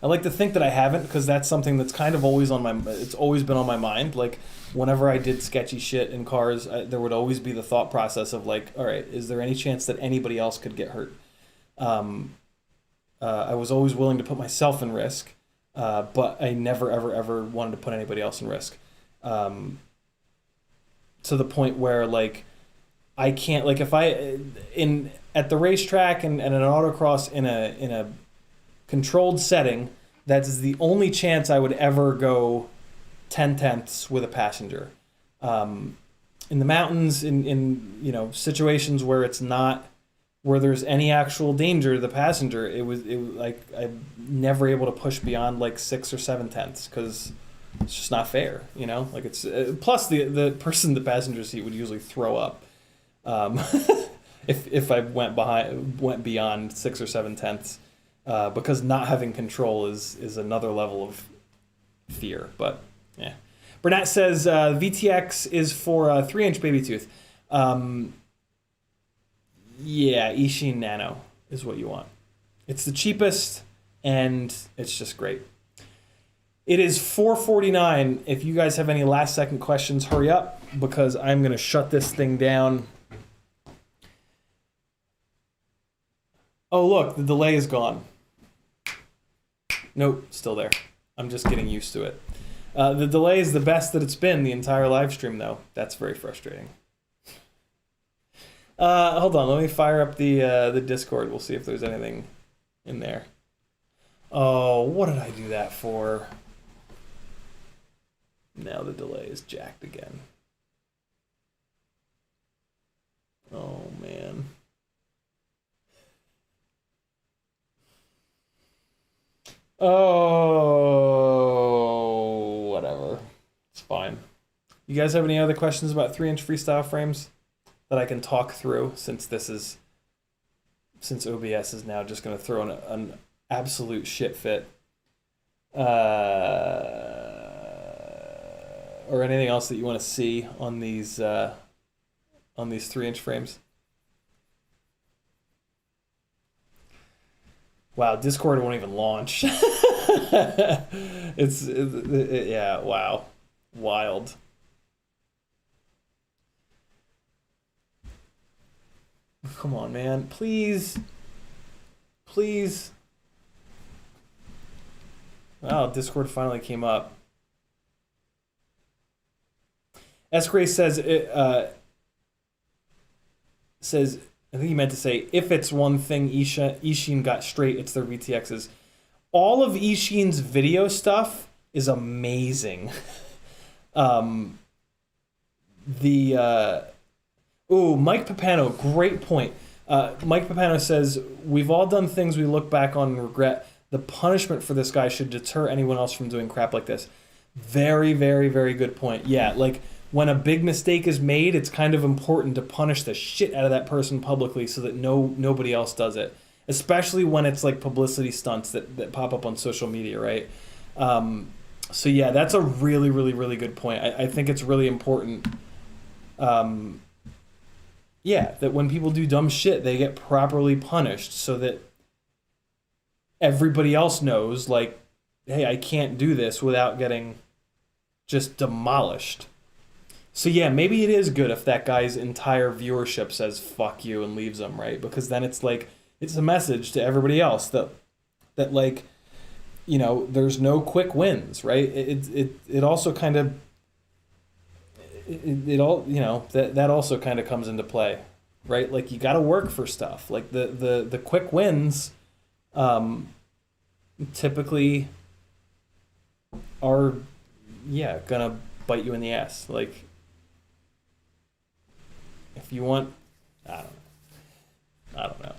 like to think that I haven't, because that's something that's kind of always it's always been on my mind. Like, whenever I did sketchy shit in cars, there would always be the thought process of like, all right, is there any chance that anybody else could get hurt? I was always willing to put myself in risk, but I never, ever wanted to put anybody else in risk. To the point where, like, I can't, like, if at the racetrack and an autocross in a controlled setting, that's the only chance I would ever go 10/10 with a passenger. In the mountains, in situations where it's not, where there's any actual danger to the passenger, it was like I'm never able to push beyond like 6 or 7/10 because it's just not fair, Like it's plus the person in the passenger seat would usually throw up if I went beyond 6 or 7/10 because not having control is another level of fear. But yeah, Burnett says VTX is for a 3-inch baby tooth. Yeah, Ishin Nano is what you want. It's the cheapest, and it's just great. It is 4:49. If you guys have any last-second questions, hurry up, because I'm going to shut this thing down. Oh, look, the delay is gone. Nope, still there. I'm just getting used to it. The delay is the best that it's been the entire live stream, though. That's very frustrating. Hold on, let me fire up the Discord. We'll see if there's anything in there. Oh, what did I do that for? Now the delay is jacked again. Oh, man. Oh, whatever. It's fine. You guys have any other questions about 3-inch freestyle frames that I can talk through, since OBS is now just going to throw an absolute shit fit, or anything else that you want to see on these 3-inch frames? Wow, Discord won't even launch. Yeah, wow, wild. Come on, man. Please. Please. Wow, Discord finally came up. S-Gray says, I think he meant to say, if it's one thing Ishin got straight, it's their VTXs. All of Ishin's video stuff is amazing. Mike Papano, great point. Mike Papano says, we've all done things we look back on and regret. The punishment for this guy should deter anyone else from doing crap like this. Very, very, very good point. Yeah, like when a big mistake is made, it's kind of important to punish the shit out of that person publicly so that nobody else does it. Especially when it's like publicity stunts that pop up on social media, right? So yeah, that's a really, really, really good point. I think it's really important. Yeah, that when people do dumb shit, they get properly punished so that everybody else knows, like, hey, I can't do this without getting just demolished. So yeah, maybe it is good if that guy's entire viewership says fuck you and leaves him, right? Because then it's like, it's a message to everybody else that like, there's no quick wins, right? It also kind of, that also kind of comes into play, right? Like you got to work for stuff. Like the quick wins typically are, gonna bite you in the ass. Like if you want, I don't know.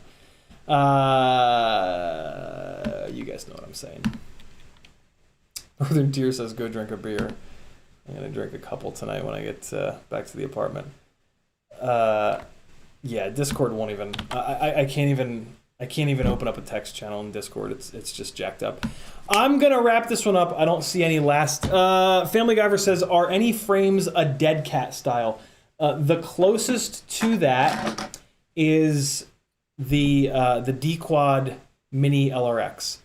You guys know what I'm saying. Northern Deer says, go drink a beer. I'm going to drink a couple tonight when I get back to the apartment. Yeah, Discord won't even... I can't even open up a text channel in Discord. It's just jacked up. I'm going to wrap this one up. I don't see any last... Family Guyver says, are any frames a dead cat style? The closest to that is the D-Quad Mini LRX.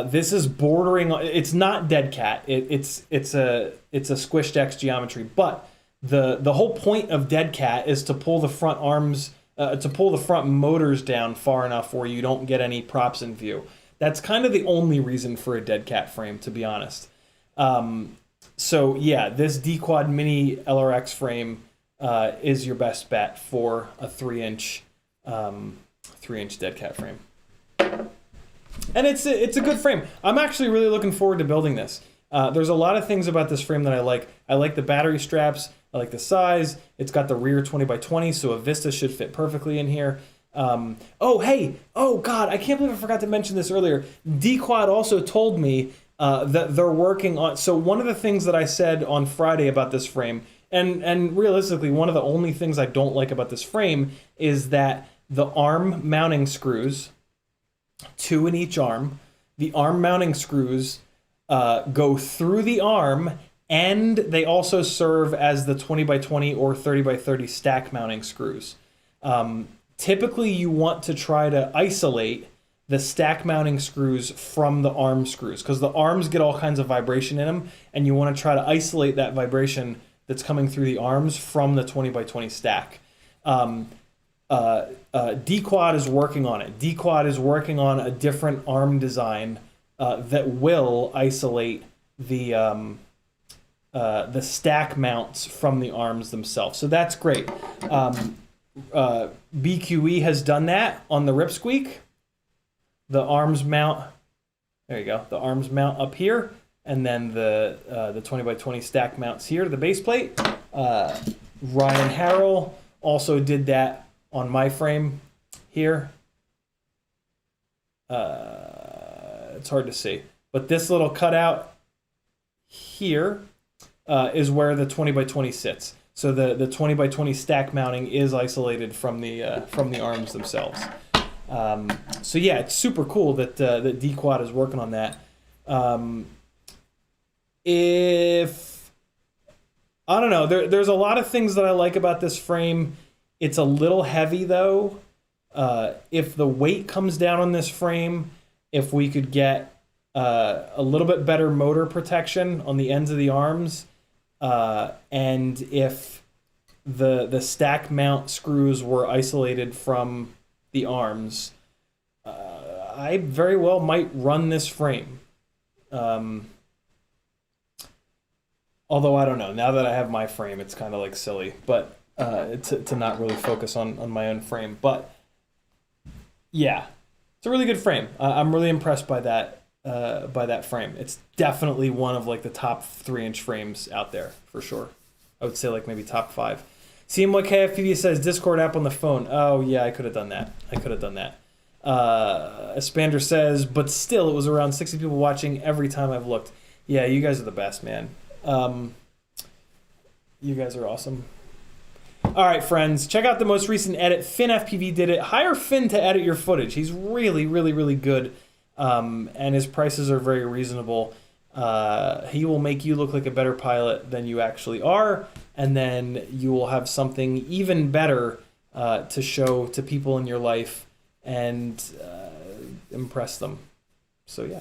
This is bordering... It's not dead cat. It's a squished X geometry, but the whole point of dead cat is to pull the front arms, to pull the front motors down far enough where you don't get any props in view. That's kind of the only reason for a dead cat frame, to be honest. So yeah, this D-Quad Mini LRX frame is your best bet for a 3-inch dead cat frame. And it's a good frame. I'm actually really looking forward to building this. There's a lot of things about this frame that I like. I like the battery straps. I like the size. It's got the rear 20x20, so a Vista should fit perfectly in here. Oh, hey, oh God, I can't believe I forgot to mention this earlier. D-Quad also told me that they're working on, so one of the things that I said on Friday about this frame, and realistically, one of the only things I don't like about this frame is that the arm mounting screws, 2 in each arm, the arm mounting screws go through the arm, and they also serve as the 20x20 or 30x30 stack mounting screws. Typically, you want to try to isolate the stack mounting screws from the arm screws because the arms get all kinds of vibration in them, and you want to try to isolate that vibration that's coming through the arms from the 20x20 stack. D-Quad is working on it. D-Quad is working on a different arm design that will isolate the stack mounts from the arms themselves. So that's great. BQE has done that on the Ripsqueak. The arms mount, there you go, the arms mount up here, and then the 20x20 stack mounts here to the base plate. Ryan Harrell also did that on my frame here. It's hard to see, but this little cutout here is where the 20x20 sits. So the 20x20 stack mounting is isolated from the arms themselves. So yeah, it's super cool that that D-Quad is working on that. If I don't know, there's a lot of things that I like about this frame. It's a little heavy though. If the weight comes down on this frame, if we could get a little bit better motor protection on the ends of the arms, and if the stack mount screws were isolated from the arms, I very well might run this frame. Although I don't know, now that I have my frame, it's kind of like silly, but to not really focus on my own frame. But yeah, it's a really good frame. I'm really impressed by that frame. It's definitely one of like the top 3-inch frames out there for sure. I would say like maybe top 5. CMYKFPV says Discord app on the phone. Oh yeah, I could have done that. Espander says, but still it was around 60 people watching every time I've looked. Yeah, you guys are the best, man. You guys are awesome. All right, friends, check out the most recent edit. FinnFPV did it. Hire Finn to edit your footage. He's really, really, really good. And his prices are very reasonable. He will make you look like a better pilot than you actually are, and then you will have something even better to show to people in your life and impress them. So yeah.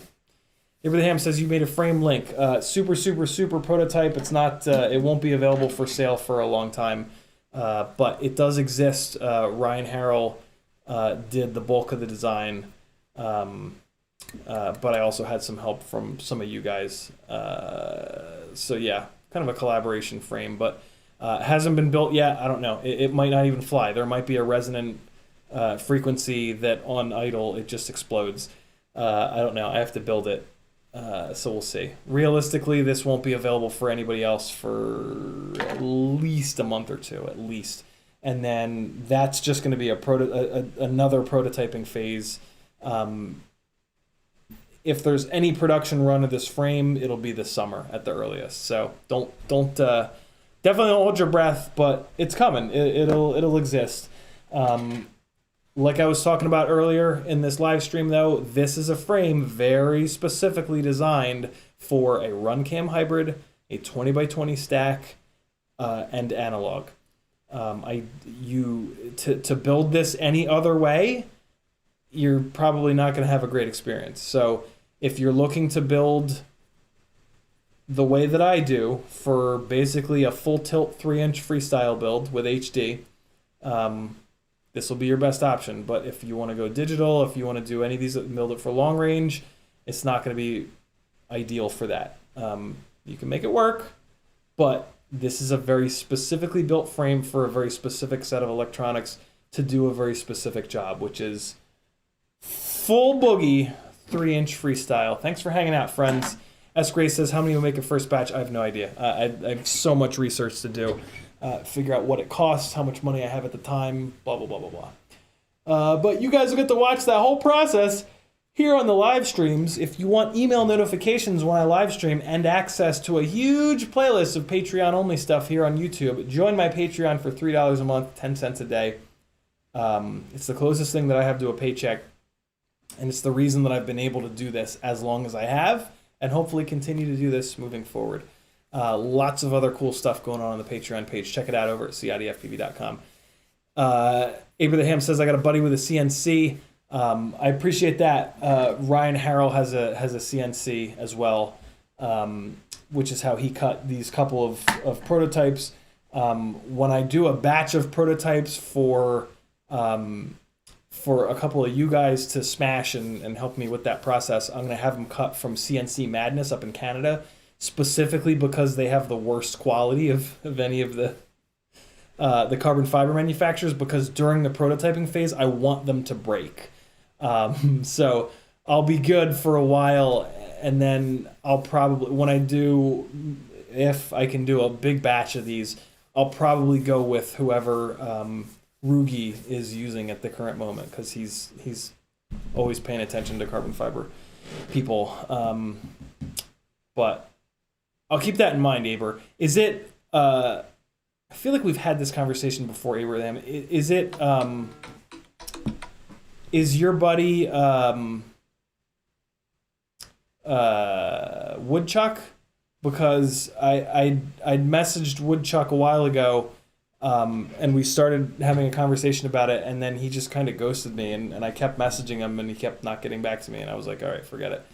Abraham says you made a frame link. Super, super, super prototype. It's not. It won't be available for sale for a long time, but it does exist. Ryan Harrell did the bulk of the design. But I also had some help from some of you guys. So yeah, kind of a collaboration frame, but hasn't been built yet. I don't know. It might not even fly. There might be a resonant frequency that on idle, it just explodes. I don't know. I have to build it. So we'll see. Realistically, this won't be available for anybody else for at least a month or two, at least. And then that's just going to be another prototyping phase. If there's any production run of this frame, it'll be this summer at the earliest. So don't definitely don't hold your breath, but it's coming. It'll exist. Like I was talking about earlier in this live stream, though, this is a frame very specifically designed for a RunCam hybrid, a 20x20 stack, and analog. To build this any other way, you're probably not going to have a great experience. So if you're looking to build the way that I do for basically a full tilt 3-inch freestyle build with HD, this will be your best option. But if you want to go digital, if you want to do any of these, build it for long range, it's not going to be ideal for that. You can make it work, but this is a very specifically built frame for a very specific set of electronics to do a very specific job, which is full boogie 3-inch freestyle. Thanks for hanging out, friends. S. Grace says, how many will make a first batch? I have no idea. I have so much research to do. Figure out what it costs, how much money I have at the time, blah, blah, blah, blah, blah. But you guys will get to watch that whole process here on the live streams. If you want email notifications when I live stream and access to a huge playlist of Patreon-only stuff here on YouTube, join my Patreon for $3 a month, 10 cents a day. It's the closest thing that I have to a paycheck, and it's the reason that I've been able to do this as long as I have, and hopefully continue to do this moving forward. Lots of other cool stuff going on the Patreon page. Check it out over at CiottiFPV.com. Abraham says, I got a buddy with a CNC. I appreciate that. Ryan Harrell has a CNC as well, which is how he cut these couple of prototypes. When I do a batch of prototypes for a couple of you guys to smash and help me with that process, I'm going to have them cut from CNC Madness up in Canada, specifically because they have the worst quality of any of the carbon fiber manufacturers, because during the prototyping phase, I want them to break. So I'll be good for a while, and then I'll probably, when I do, if I can do a big batch of these, I'll probably go with whoever Rugi is using at the current moment, because he's always paying attention to carbon fiber people. But I'll keep that in mind, Aber. Is it, I feel like we've had this conversation before, Abraham. Is it, is your buddy Woodchuck? Because I messaged Woodchuck a while ago, and we started having a conversation about it, and then he just kind of ghosted me, and I kept messaging him, and he kept not getting back to me, and I was like, all right, forget it.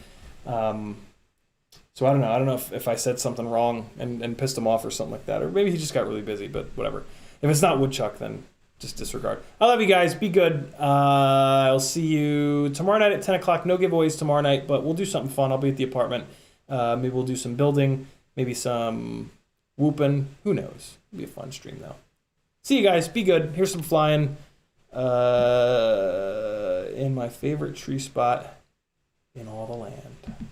So I don't know. I don't know if I said something wrong and pissed him off or something like that, or maybe he just got really busy, but whatever. If it's not Woodchuck, then just disregard. I love you guys. Be good. I'll see you tomorrow night at 10 o'clock. No giveaways tomorrow night, but we'll do something fun. I'll be at the apartment. Maybe we'll do some building, maybe some whooping. Who knows? It'll be a fun stream, though. See you guys. Be good. Here's some flying in my favorite tree spot in all the land.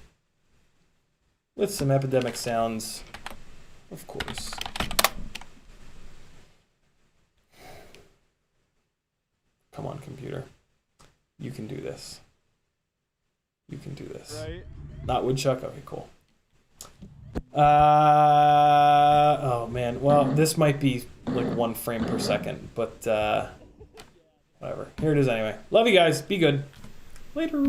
With some epidemic sounds, of course. Come on, computer. You can do this. You can do this. Right. Not Woodchuck? Okay, cool. Oh, man. Well, this might be like 1 frame per second, but whatever. Here it is anyway. Love you guys. Be good. Later.